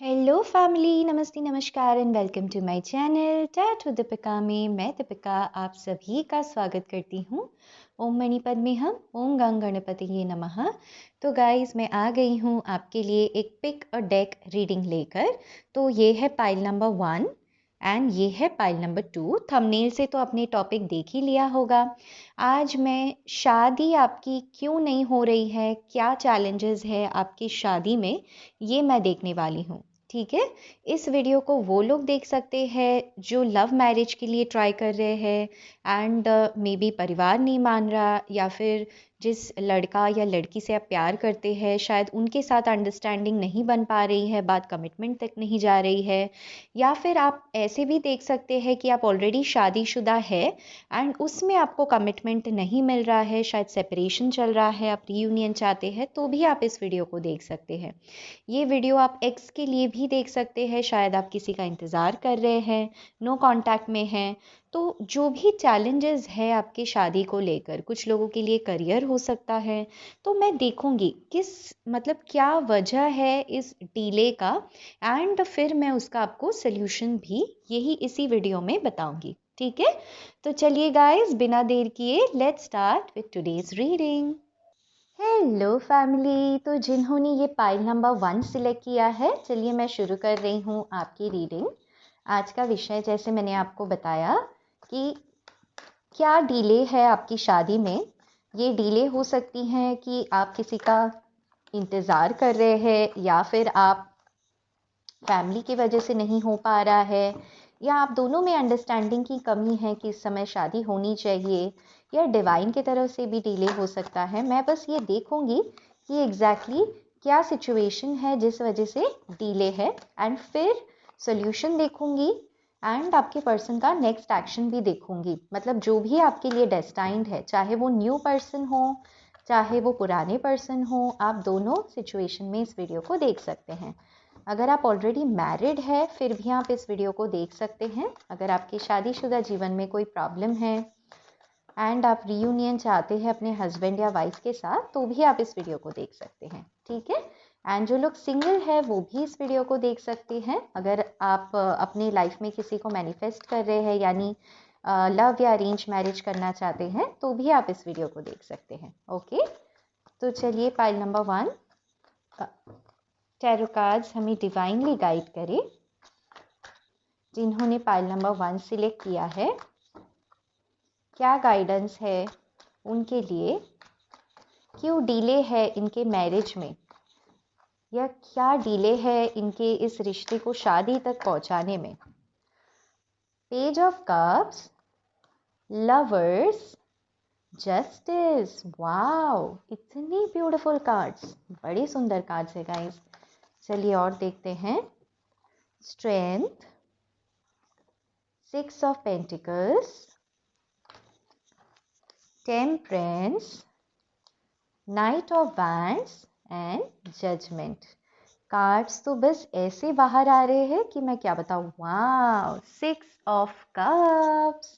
Hello family, नमस्ते, नमस्कार and welcome to my channel tat with Deepika में मैं दीपिका आप सभी का स्वागत करती हूँ। ओम मणि पद्मे हम ओम गंग गणपतिये नमः। तो गाइस मैं आ गई हूँ आपके लिए एक पिक और डेक रीडिंग लेकर। तो ये है पाइल नंबर 1 एंड ये है पाइल नंबर 2। थंबनेल से तो आपने टॉपिक देख ही लिया होगा। आज मैं शादी आपकी क्यों नहीं हो रही है, क्या चैलेंजेस है आपकी शादी में, ये मैं देखने वाली हूँ। ठीक है, इस वीडियो को वो लोग देख सकते हैं जो लव मैरिज के लिए ट्राई कर रहे हैं एंड मे बी परिवार नहीं मान रहा, या फिर जिस लड़का या लड़की से आप प्यार करते हैं शायद उनके साथ अंडरस्टैंडिंग नहीं बन पा रही है, बात कमिटमेंट तक नहीं जा रही है। या फिर आप ऐसे भी देख सकते हैं कि आप ऑलरेडी शादीशुदा है एंड उसमें आपको कमिटमेंट नहीं मिल रहा है, शायद सेपरेशन चल रहा है, आप रीयूनियन चाहते हैं, तो भी आप इस वीडियो को देख सकते हैं। ये वीडियो आप एक्स के लिए भी देख सकते हैं, शायद आप किसी का इंतज़ार कर रहे हैं, नो कांटेक्ट में हैं। तो जो भी चैलेंजेस है आपकी शादी को लेकर, कुछ लोगों के लिए करियर हो सकता है, तो मैं देखूंगी किस मतलब क्या वजह है इस डीले का एंड फिर मैं उसका आपको सल्यूशन भी यही इसी वीडियो में बताऊंगी। ठीक है, तो चलिए गाइस बिना देर किए let's start with today's reading. Hello family, तो जिन्होंने ये पाइल नंबर 1 सिलेक्ट किया है, चलिए मैं शुरू कर रही हूँ आपकी रीडिंग। आज का विषय जैसे मैंने आपको बताया कि क्या डिले है आपकी शादी में। ये डिले हो सकती हैं कि आप किसी का इंतज़ार कर रहे हैं, या फिर आप फैमिली की वजह से नहीं हो पा रहा है, या आप दोनों में अंडरस्टैंडिंग की कमी है कि इस समय शादी होनी चाहिए, या डिवाइन की तरफ से भी डिले हो सकता है। मैं बस ये देखूंगी कि एग्जैक्टली क्या सिचुएशन है जिस वजह से डिले है एंड फिर सोल्यूशन देखूंगी एंड आपके पर्सन का नेक्स्ट एक्शन भी देखूंगी। मतलब जो भी आपके लिए डेस्टाइंड है, चाहे वो न्यू पर्सन हो चाहे वो पुराने पर्सन हो, आप दोनों सिचुएशन में इस वीडियो को देख सकते हैं। अगर आप ऑलरेडी मैरिड है फिर भी आप इस वीडियो को देख सकते हैं। अगर आपके शादीशुदा जीवन में कोई प्रॉब्लम है एंड आप रीयूनियन चाहते हैं अपने हस्बैंड या वाइफ के साथ, तो भी आप इस वीडियो को देख सकते हैं। ठीक है, एंड जो लोग सिंगल है वो भी इस वीडियो को देख सकते हैं। अगर आप अपने लाइफ में किसी को मैनिफेस्ट कर रहे हैं, यानी लव या अरेंज मैरिज करना चाहते हैं, तो भी आप इस वीडियो को देख सकते हैं। ओके, तो चलिए पाइल नंबर 1, टैरो कार्ड्स हमें डिवाइनली गाइड करें। जिन्होंने पाइल नंबर 1 सिलेक्ट किया है, क्या गाइडेंस है उनके लिए, क्यों डिले है इनके मैरिज में, या क्या डिले है इनके इस रिश्ते को शादी तक पहुंचाने में। Page of cups, lovers, justice. Wow, इतनी ब्यूटीफुल कार्ड्स, बड़ी सुंदर कार्ड्स है गाइस। चलिए और देखते हैं। Strength, 6 of Pentacles, Temperance, Knight of Wands and judgement. Cards तो बस ऐसे बाहर आ रहे हैं कि मैं क्या बताऊं। Wow, 6 of Cups।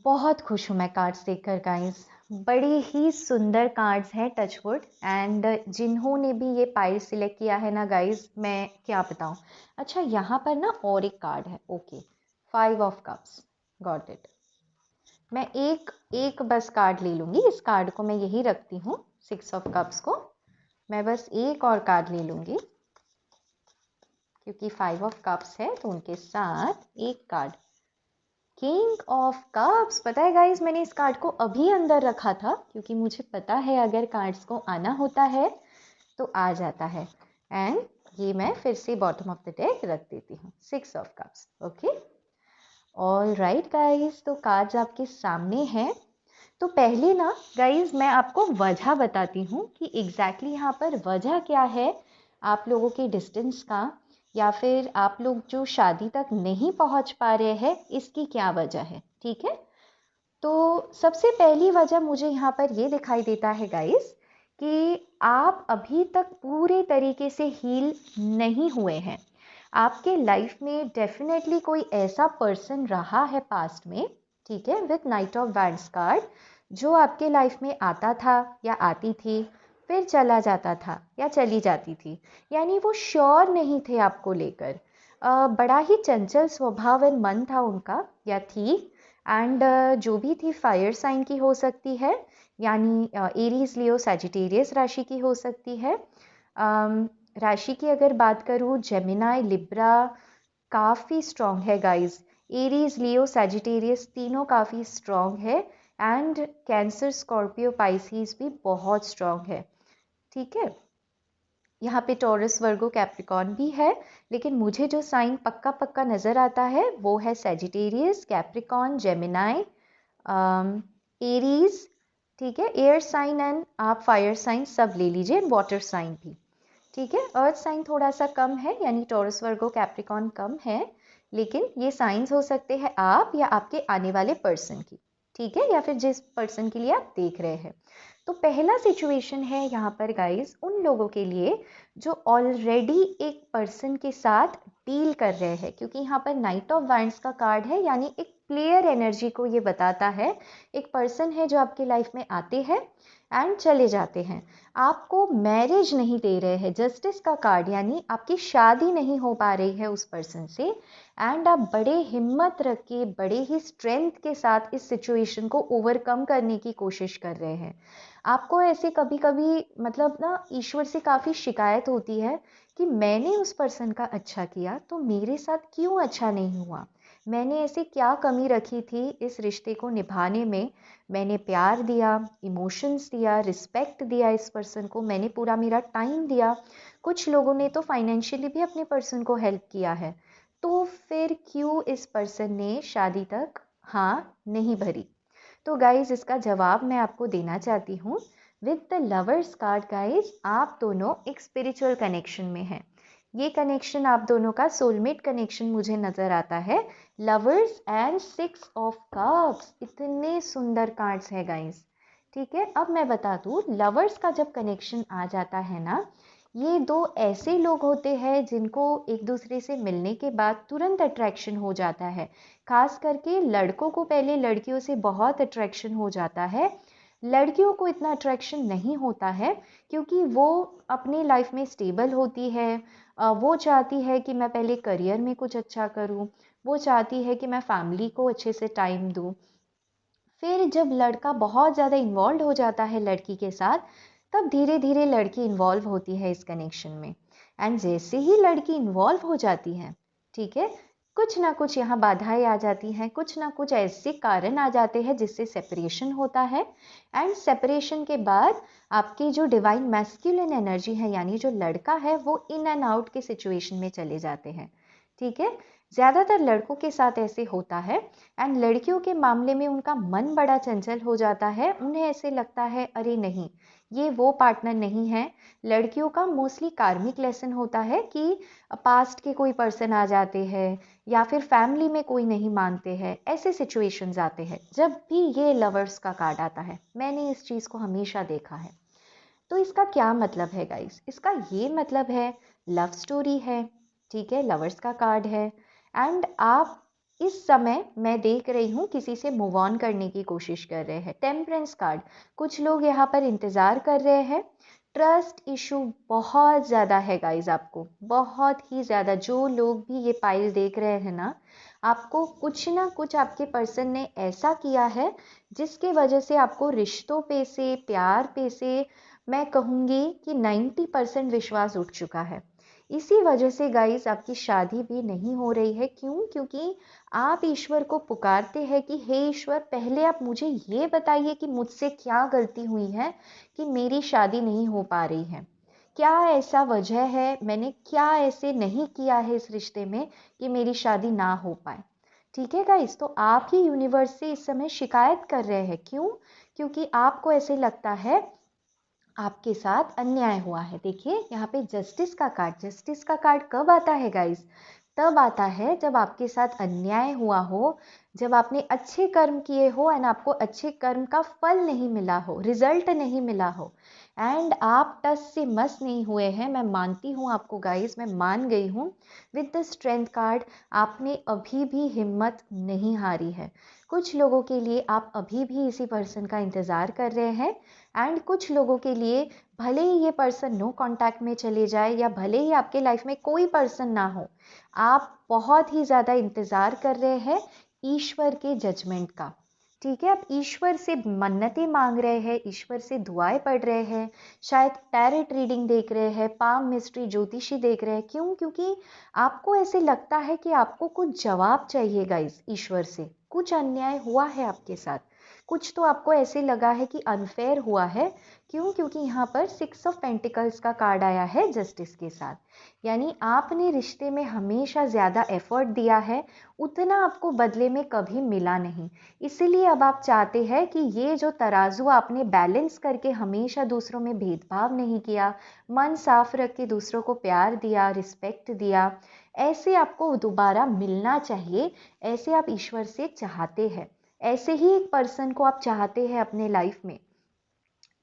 बहुत खुश हूं मैं कार्ड्स देखकर गाइस, बड़ी ही सुंदर कार्ड्स हैं, टचवुड। एंड जिन्होंने भी ये पाइल सिलेक्ट किया है ना गाइस, मैं क्या बताऊं। अच्छा, यहाँ पर ना और एक कार्ड है। Okay, 5 of Cups, got it. मैं एक बस कार्ड ले लूँगी, इस कार्ड को मैं यही रखती हूँ, 6 ऑफ कप्स को। मैं बस एक और कार्ड ले लूँगी क्योंकि 5 ऑफ कप्स है, तो उनके साथ एक कार्ड, किंग ऑफ कप्स। पता है गाइस, मैंने इस कार्ड को अभी अंदर रखा था क्योंकि मुझे पता है अगर कार्ड्स को आना होता है तो आ जाता है। एंड ये मैं फिर से बॉटम ऑफ द डेक रख देती हूँ, 6 of cups. Okay, all right guys, तो कार्ड्स आपके सामने हैं। तो पहले ना गाइज मैं आपको वजह बताती हूँ कि एग्जैक्टली यहाँ पर वजह क्या है आप लोगों के डिस्टेंस का, या फिर आप लोग जो शादी तक नहीं पहुँच पा रहे हैं, इसकी क्या वजह है। ठीक है, तो सबसे पहली वजह मुझे यहाँ पर ये दिखाई देता है गाइज कि आप अभी तक पूरे तरीके से हील नहीं हुए हैं। आपके लाइफ में डेफिनेटली कोई ऐसा पर्सन रहा है पास्ट में, ठीक है, with night of wands card, जो आपके लाइफ में आता था या आती थी, फिर चला जाता था या चली जाती थी, यानी वो श्योर नहीं थे आपको लेकर। बड़ा ही चंचल स्वभाव एंड मन था उनका या थी। एंड जो भी थी फायर साइन की हो सकती है, यानी एरीज लियो सैजिटेरियस राशि की हो सकती है। राशि की अगर बात करूँ, जेमिनाई लिब्रा काफ़ी स्ट्रॉन्ग है गाइस। एरीज लियो सैजिटेरियस तीनों काफ़ी स्ट्रॉन्ग है। एंड कैंसर स्कॉर्पियो पाइसिस भी बहुत स्ट्रॉन्ग है। ठीक है, यहाँ पे टॉरस वर्गो कैप्रिकॉन भी है, लेकिन मुझे जो साइन पक्का पक्का नज़र आता है वो है सैजिटेरियस, कैप्रिकॉन, जेमिनाई, एरीज। ठीक है, एयर साइन एंड आप फायर साइन सब ले लीजिए, वाटर साइन भी। ठीक है, अर्थ साइन थोड़ा सा कम है, यानी टॉरस वर्गो कैप्रिकॉन कम है, लेकिन ये साइंस हो सकते हैं आप या आपके आने वाले पर्सन की। ठीक है, या फिर जिस पर्सन के लिए आप देख रहे हैं। तो पहला सिचुएशन है यहाँ पर गाइस उन लोगों के लिए जो ऑलरेडी एक पर्सन के साथ डील कर रहे हैं, क्योंकि यहाँ पर नाइट ऑफ वांड्स का कार्ड है, यानी एक प्लेयर एनर्जी को ये बताता है। एक पर्सन है जो आपके लाइफ में आते हैं एंड चले जाते हैं, आपको मैरिज नहीं दे रहे हैं। जस्टिस का कार्ड, यानी आपकी शादी नहीं हो पा रही है उस पर्सन से, एंड आप बड़े हिम्मत रख के बड़े ही स्ट्रेंथ के साथ इस सिचुएशन को ओवरकम करने की कोशिश कर रहे हैं। आपको ऐसे कभी कभी मतलब ना ईश्वर से काफ़ी शिकायत होती है कि मैंने उस पर्सन का अच्छा किया तो मेरे साथ क्यों अच्छा नहीं हुआ, मैंने ऐसे क्या कमी रखी थी इस रिश्ते को निभाने में। मैंने प्यार दिया, इमोशंस दिया, रिस्पेक्ट दिया इस पर्सन को, मैंने पूरा मेरा टाइम दिया। कुछ लोगों ने तो फाइनेंशियली भी अपने पर्सन को हेल्प किया है, तो फिर क्यों इस पर्सन ने शादी तक हाँ नहीं भरी। तो गाइज इसका जवाब मैं आपको देना चाहती हूँ। With the lovers card guys, आप दोनों एक स्पिरिचुअल कनेक्शन में हैं। ये कनेक्शन आप दोनों का सोलमेट कनेक्शन मुझे नजर आता है। लवर्स एंड 6 ऑफ कप्स, इतने सुंदर कार्ड्स है गाइज। ठीक है, अब मैं बता दूँ, लवर्स का जब कनेक्शन आ जाता है ना, ये दो ऐसे लोग होते हैं जिनको एक दूसरे से मिलने के बाद तुरंत अट्रैक्शन हो जाता है। खास करके लड़कों को पहले लड़कियों से बहुत अट्रैक्शन हो जाता है, लड़कियों को इतना अट्रैक्शन नहीं होता है, क्योंकि वो अपनी लाइफ में स्टेबल होती है। वो चाहती है कि मैं पहले करियर में कुछ अच्छा करूं, वो चाहती है कि मैं फैमिली को अच्छे से टाइम दूं। फिर जब लड़का बहुत ज़्यादा इन्वॉल्व हो जाता है लड़की के साथ, तब धीरे धीरे लड़की इन्वॉल्व होती है इस कनेक्शन में। एंड जैसे ही लड़की इन्वॉल्व हो जाती है, ठीक है, कुछ ना कुछ यहाँ बाधाएं आ जाती हैं, कुछ ना कुछ ऐसे कारण आ जाते हैं जिससे सेपरेशन होता है। एंड सेपरेशन के बाद आपकी जो डिवाइन मैस्कुलिन एनर्जी है, यानी जो लड़का है, वो इन एंड आउट के सिचुएशन में चले जाते हैं। ठीक है, ज़्यादातर लड़कों के साथ ऐसे होता है। एंड लड़कियों के मामले में उनका मन बड़ा चंचल हो जाता है, उन्हें ऐसे लगता है अरे नहीं, ये वो पार्टनर नहीं है। लड़कियों का मोस्टली कार्मिक लेसन होता है कि पास्ट के कोई पर्सन आ जाते हैं या फिर फैमिली में कोई नहीं मानते हैं, ऐसे सिचुएशंस आते हैं जब भी ये लवर्स का कार्ड आता है। मैंने इस चीज़ को हमेशा देखा है। तो इसका क्या मतलब है गाइस, इसका ये मतलब है लव स्टोरी है। ठीक है, लवर्स का कार्ड है एंड आप इस समय मैं देख रही हूँ किसी से मूव ऑन करने की कोशिश कर रहे हैं। टेम्परेंस कार्ड, कुछ लोग यहाँ पर इंतज़ार कर रहे हैं। ट्रस्ट इशू बहुत ज़्यादा है गाइज, आपको बहुत ही ज़्यादा। जो लोग भी ये पाइल देख रहे हैं ना, आपको कुछ ना कुछ आपके पर्सन ने ऐसा किया है जिसके वजह से आपको रिश्तों पे से, प्यार पे से, मैं कहूँगी कि 90% विश्वास उठ चुका है। इसी वजह से गाइस आपकी शादी भी नहीं हो रही है। क्यों? क्योंकि आप ईश्वर को पुकारते हैं कि हे ईश्वर, पहले आप मुझे ये बताइए कि मुझसे क्या गलती हुई है कि मेरी शादी नहीं हो पा रही है। क्या ऐसा वजह है, मैंने क्या ऐसे नहीं किया है इस रिश्ते में कि मेरी शादी ना हो पाए। ठीक है गाइस, तो आप ही यूनिवर्स से इस समय शिकायत कर रहे हैं। क्यों? क्योंकि आपको ऐसे लगता है आपके साथ अन्याय हुआ है। देखिए यहाँ पे जस्टिस का कार्ड, जस्टिस का कार्ड कब आता है गाइस? तब आता है जब आपके साथ अन्याय हुआ हो, जब आपने अच्छे कर्म किए हो एंड आपको अच्छे कर्म का फल नहीं मिला हो, रिजल्ट नहीं मिला हो। एंड आप टस से मस नहीं हुए हैं। मैं मानती हूँ आपको गाइस, मैं मान गई हूँ। विद द स्ट्रेंथ कार्ड आपने अभी भी हिम्मत नहीं हारी है। कुछ लोगों के लिए आप अभी भी इसी पर्सन का इंतज़ार कर रहे हैं, एंड कुछ लोगों के लिए भले ही ये पर्सन नो कांटेक्ट में चले जाए या भले ही आपके लाइफ में कोई पर्सन ना हो, आप बहुत ही ज़्यादा इंतज़ार कर रहे हैं ईश्वर के जजमेंट का। ठीक है, आप ईश्वर से मन्नतें मांग रहे हैं, ईश्वर से दुआएं पढ़ रहे हैं, शायद टैरेट रीडिंग देख रहे हैं, पाम मिस्ट्री ज्योतिषी देख रहे हैं। क्यों? क्योंकि आपको ऐसे लगता है कि आपको कुछ जवाब चाहिए गाइस ईश्वर से। कुछ अन्याय हुआ है आपके साथ, कुछ तो आपको ऐसे लगा है कि अनफेयर हुआ है। क्यों? क्योंकि यहाँ पर 6 ऑफ पेंटिकल्स का कार्ड आया है जस्टिस के साथ। यानी आपने रिश्ते में हमेशा ज़्यादा एफर्ट दिया है, उतना आपको बदले में कभी मिला नहीं। इसीलिए अब आप चाहते हैं कि ये जो तराजू आपने बैलेंस करके हमेशा दूसरों में भेदभाव नहीं किया, मन साफ रख के दूसरों को प्यार दिया, रिस्पेक्ट दिया, ऐसे आपको दोबारा मिलना चाहिए। ऐसे आप ईश्वर से चाहते हैं, ऐसे ही एक पर्सन को आप चाहते हैं अपने लाइफ में।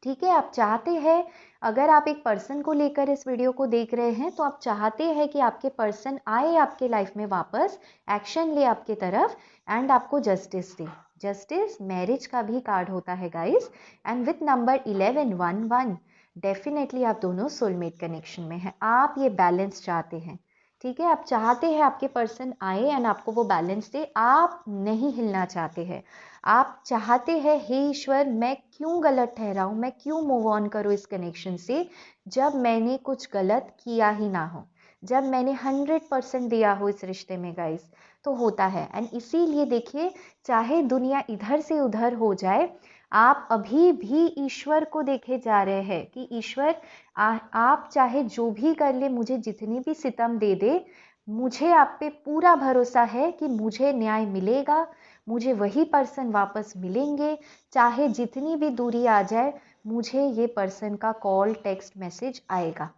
ठीक है, आप चाहते हैं, अगर आप एक पर्सन को लेकर इस वीडियो को देख रहे हैं तो आप चाहते हैं कि आपके पर्सन आए आपके लाइफ में वापस, एक्शन ले आपके तरफ, एंड आपको जस्टिस दे। जस्टिस मैरिज का भी कार्ड होता है guys, and with number 1111 definitely आप दोनों सोलमेट कनेक्शन में हैं। आप ये बैलेंस चाहते हैं। ठीक है, आप चाहते हैं आपके पर्सन आए एंड आपको वो बैलेंस दे। आप नहीं हिलना चाहते हैं। आप चाहते हैं, हे ईश्वर, मैं क्यों गलत ठहराऊं, मैं क्यों मूव ऑन करूं इस कनेक्शन से, जब मैंने कुछ गलत किया ही ना हो, जब मैंने 100% दिया हो इस रिश्ते में गाइस। तो होता है, एंड इसीलिए देखिए, चाहे दुनिया इधर से उधर हो जाए, आप अभी भी ईश्वर को देखे जा रहे हैं कि ईश्वर आप चाहे जो भी कर ले, मुझे जितनी भी सितम दे दे, मुझे आप पे पूरा भरोसा है कि मुझे न्याय मिलेगा, मुझे वही पर्सन वापस मिलेंगे, चाहे जितनी भी दूरी आ जाए, मुझे ये पर्सन का कॉल टेक्स्ट मैसेज आएगा।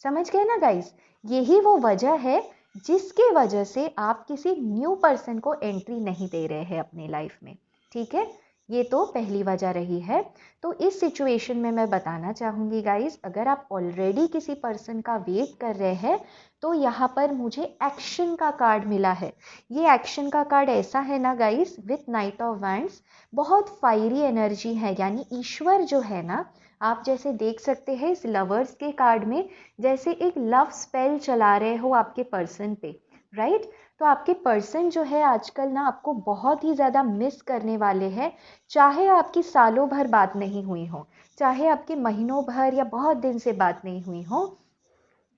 समझ गए ना गाइस? यही वो वजह है जिसके वजह से आप किसी न्यू पर्सन को एंट्री नहीं दे रहे हैं अपनी लाइफ में। ठीक है, ये तो पहली वजह रही है। तो इस सिचुएशन में मैं बताना चाहूँगी गाइस, अगर आप ऑलरेडी किसी पर्सन का वेट कर रहे हैं तो यहाँ पर मुझे एक्शन का कार्ड मिला है। ये एक्शन का कार्ड ऐसा है ना guys, with night of wands, बहुत फायरी एनर्जी है। यानी ईश्वर जो है ना, आप जैसे देख सकते हैं इस लवर्स के कार्ड में, जैसे एक लव स्पेल चला रहे हो आपके पर्सन पे, राइट? तो आपके पर्सन जो है आजकल ना आपको बहुत ही ज़्यादा मिस करने वाले हैं। चाहे आपकी सालों भर बात नहीं हुई हो, चाहे आपके महीनों भर या बहुत दिन से बात नहीं हुई हो,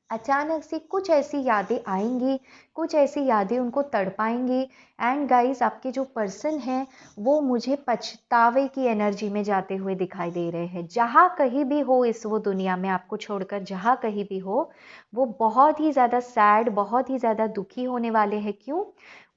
अचानक से कुछ ऐसी यादें आएंगी, कुछ ऐसी यादें उनको तड़पाएंगी। एंड गाइस, आपके जो पर्सन हैं वो मुझे पछतावे की एनर्जी में जाते हुए दिखाई दे रहे हैं। जहाँ कहीं भी हो इस वो दुनिया में, आपको छोड़कर जहाँ कहीं भी हो, वो बहुत ही ज़्यादा सैड, बहुत ही ज़्यादा दुखी होने वाले हैं। क्यों?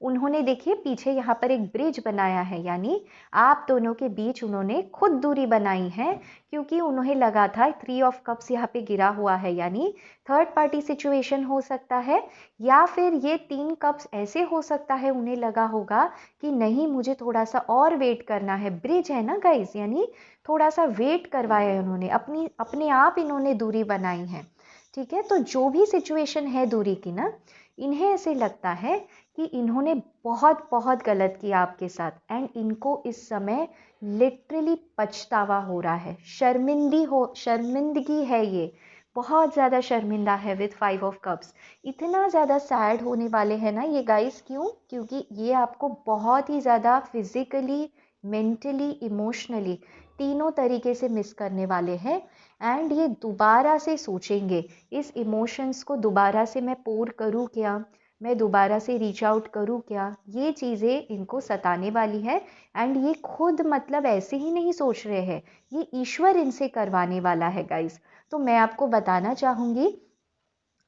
उन्होंने देखिए पीछे यहाँ पर एक ब्रिज बनाया है, यानी आप दोनों के बीच उन्होंने खुद दूरी बनाई है, क्योंकि उन्हें लगा था 3 ऑफ कप्स यहाँ पे गिरा हुआ है, यानी थर्ड पार्टी सिचुएशन हो सकता है, या फिर ये 3 कप्स ऐसे हो सकता है उन्हें लगा होगा कि नहीं, मुझे थोड़ा सा और वेट करना है। ब्रिज है ना गाइस, यानी थोड़ा सा वेट करवाया है उन्होंने, अपने आप इन्होंने दूरी बनाई है। ठीक है, तो जो भी सिचुएशन है दूरी की ना, इन्हें ऐसे लगता है कि इन्होंने बहुत बहुत गलत किया आपके साथ, एंड इनको इस समय लिटरली पछतावा हो रहा है, शर्मिंदगी है, ये बहुत ज़्यादा शर्मिंदा है विथ 5 ऑफ कप्स। इतना ज़्यादा सैड होने वाले हैं ना ये गाइस। क्यों? क्योंकि ये आपको बहुत ही ज़्यादा फिजिकली, मेंटली, इमोशनली, तीनों तरीके से मिस करने वाले हैं। एंड ये दोबारा से सोचेंगे, इस इमोशंस को दोबारा से मैं पोर करूँ क्या, मैं दोबारा से रीच आउट करूँ क्या, ये चीज़ें इनको सताने वाली है। एंड ये खुद मतलब ऐसे ही नहीं सोच रहे हैं, ये ईश्वर इनसे करवाने वाला है गाइस। तो मैं आपको बताना चाहूँगी,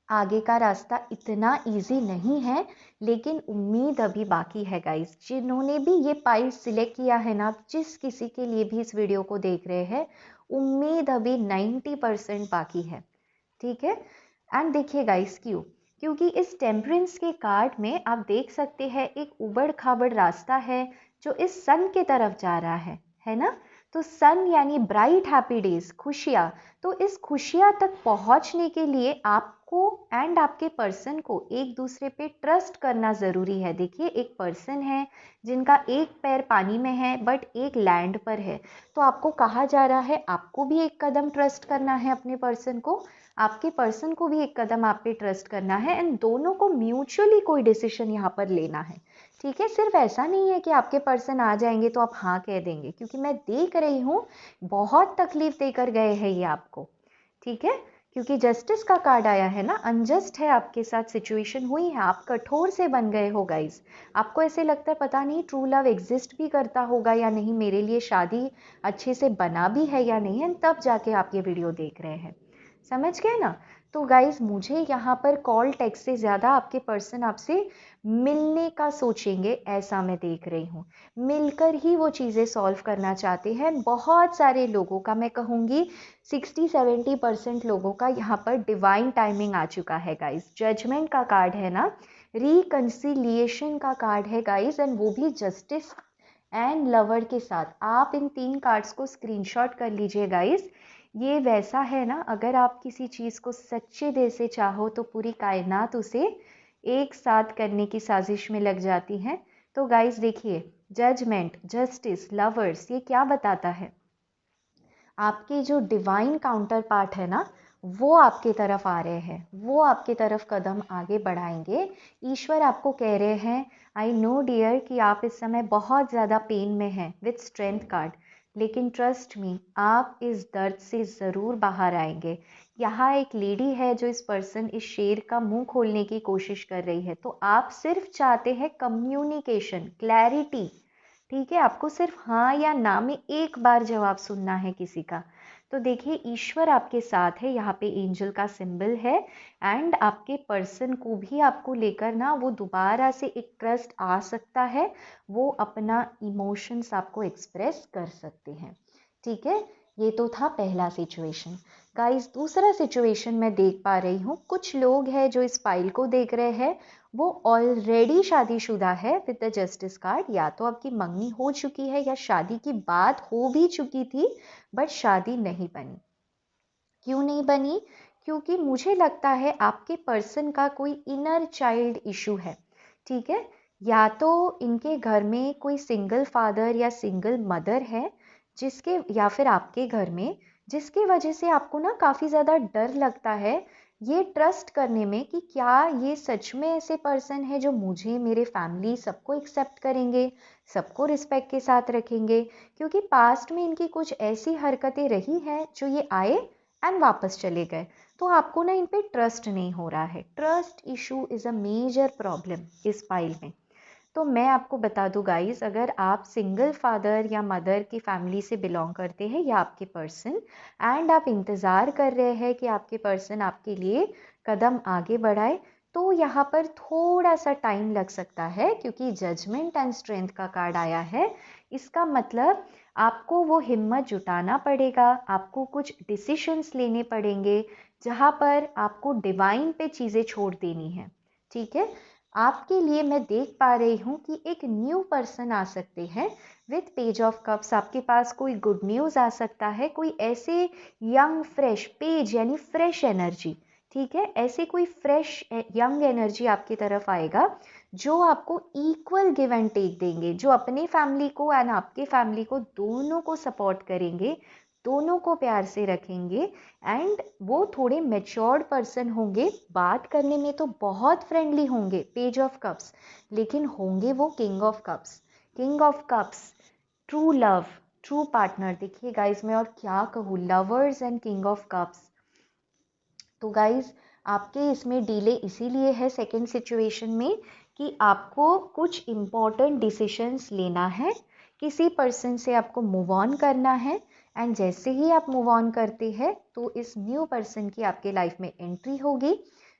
आगे का रास्ता इतना इजी नहीं है, लेकिन उम्मीद अभी बाकी है गाइस। जिन्होंने भी ये पाइल सिलेक्ट किया है ना, जिस किसी के लिए भी इस वीडियो को देख रहे हैं, उम्मीद अभी 90% बाकी है। ठीक है, एंड देखिए गाइस, क्योंकि इस टेम्परेंस के कार्ड में आप देख सकते हैं एक उबड़ खाबड़ रास्ता है जो इस सन के तरफ जा रहा है ना। तो सन यानी ब्राइट हैप्पी डेज, खुशियाँ। तो इस खुशियाँ तक पहुँचने के लिए आपको एंड आपके पर्सन को एक दूसरे पे ट्रस्ट करना ज़रूरी है। देखिए, एक पर्सन है जिनका एक पैर पानी में है बट एक लैंड पर है, तो आपको कहा जा रहा है आपको भी एक कदम ट्रस्ट करना है अपने पर्सन को, आपके पर्सन को भी एक कदम आप पे ट्रस्ट करना है, एंड दोनों को म्यूचुअली कोई डिसीजन यहाँ पर लेना है। ठीक है, सिर्फ ऐसा नहीं है कि आपके पर्सन आ जाएंगे तो आप हाँ कह देंगे, क्योंकि मैं देख रही हूँ बहुत तकलीफ देकर गए हैं ये आपको। ठीक है, क्योंकि जस्टिस का कार्ड आया है ना, अनजस्ट है आपके साथ सिचुएशन हुई है, आप कठोर से बन गए हो गाइस। आपको ऐसे लगता है पता नहीं ट्रू लव एग्जिस्ट भी करता होगा या नहीं, मेरे लिए शादी अच्छे से बना भी है या नहीं है, तब जाके आप ये वीडियो देख रहे हैं। समझ गए ना। तो गाइज, मुझे यहाँ पर कॉल टेक्स्ट से ज़्यादा आपके पर्सन आपसे मिलने का सोचेंगे, ऐसा मैं देख रही हूँ। मिलकर ही वो चीज़ें सॉल्व करना चाहते हैं। बहुत सारे लोगों का, मैं कहूँगी 60-70% लोगों का यहाँ पर डिवाइन टाइमिंग आ चुका है गाइज। जजमेंट का कार्ड है ना, रिकंसिलिएशन का कार्ड है गाइज, एंड वो भी जस्टिस एंड लवर के साथ। आप इन 3 कार्ड्स को स्क्रीनशॉट कर लीजिए गाइज। ये वैसा है ना, अगर आप किसी चीज़ को सच्चे दिल से चाहो तो पूरी कायनात उसे एक साथ करने की साजिश में लग जाती है। तो गाइस देखिए, जजमेंट, जस्टिस, लवर्स, ये क्या बताता है? आपके जो डिवाइन काउंटर पार्ट है ना, वो आपके तरफ आ रहे हैं, वो आपके तरफ कदम आगे बढ़ाएंगे। ईश्वर आपको कह रहे हैं, आई नो डियर, कि आप इस समय बहुत ज़्यादा पेन में हैं विथ स्ट्रेंथ कार्ड, लेकिन ट्रस्ट मी, आप इस दर्द से ज़रूर बाहर आएंगे। यहाँ एक लेडी है जो इस पर्सन, इस शेर का मुंह खोलने की कोशिश कर रही है, तो आप सिर्फ चाहते हैं कम्युनिकेशन, क्लैरिटी। ठीक है, आपको सिर्फ हाँ या ना में एक बार जवाब सुनना है किसी का। तो देखिए, ईश्वर आपके साथ है, यहाँ पे एंजल का सिंबल है, एंड आपके पर्सन को भी आपको लेकर ना वो दोबारा से एक ट्रस्ट आ सकता है, वो अपना इमोशंस आपको एक्सप्रेस कर सकते हैं। ठीक है, ये तो था पहला सिचुएशन। गाइस, दूसरा सिचुएशन मैं देख पा रही हूँ, कुछ लोग हैं जो इस फाइल को देख रहे हैं, वो ऑलरेडी शादीशुदा है विद द जस्टिस कार्ड। या तो आपकी मंगनी हो चुकी है या शादी की बात हो भी चुकी थी, बट शादी नहीं बनी। क्यों नहीं बनी? क्योंकि मुझे लगता है आपके पर्सन का कोई इनर चाइल्ड इशू है। ठीक है, या तो इनके घर में कोई सिंगल फादर या सिंगल मदर है, जिसके, या फिर आपके घर में, जिसकी वजह से आपको ना काफ़ी ज़्यादा डर लगता है ये ट्रस्ट करने में कि क्या ये सच में ऐसे पर्सन है जो मुझे, मेरे फैमिली, सबको एक्सेप्ट करेंगे, सबको रिस्पेक्ट के साथ रखेंगे। क्योंकि पास्ट में इनकी कुछ ऐसी हरकतें रही हैं जो ये आए एंड वापस चले गए, तो आपको ना इन पे ट्रस्ट नहीं हो रहा है। Trust issue is a major problem इस फाइल में। तो मैं आपको बता दूं गाइस, अगर आप सिंगल फादर या मदर की फैमिली से बिलोंग करते हैं या आपके पर्सन, एंड आप इंतज़ार कर रहे हैं कि आपके पर्सन आपके लिए कदम आगे बढ़ाए, तो यहाँ पर थोड़ा सा टाइम लग सकता है, क्योंकि जजमेंट एंड स्ट्रेंथ का कार्ड आया है। इसका मतलब आपको वो हिम्मत जुटाना पड़ेगा, आपको कुछ डिसीशंस लेने पड़ेंगे, जहाँ पर आपको डिवाइन पे चीज़ें छोड़ देनी है। ठीक है, आपके लिए मैं देख पा रही हूँ कि एक न्यू पर्सन आ सकते हैं विथ पेज ऑफ कप्स। आपके पास कोई गुड न्यूज़ आ सकता है, कोई ऐसे यंग फ्रेश पेज यानी फ्रेश एनर्जी। ठीक है, ऐसे कोई फ्रेश यंग एनर्जी आपकी तरफ आएगा जो आपको इक्वल गिव एंड टेक देंगे, जो अपने फैमिली को एंड आपके फैमिली को, दोनों को सपोर्ट करेंगे, दोनों को प्यार से रखेंगे, एंड वो थोड़े मेच्योर्ड पर्सन होंगे। बात करने में तो बहुत फ्रेंडली होंगे, पेज ऑफ कप्स, लेकिन होंगे वो king of cups. King of cups, true love, true partner. देखिए गाइज, मैं और क्या कहूँ, lovers and king of cups. तो गाइज, आपके इसमें डिले इसीलिए है सेकेंड सिचुएशन में, कि आपको कुछ इम्पोर्टेंट डिसीशंस लेना है, किसी पर्सन से आपको मूव ऑन करना है, एंड जैसे ही आप मूव ऑन करते हैं तो इस न्यू पर्सन की आपके लाइफ में एंट्री होगी,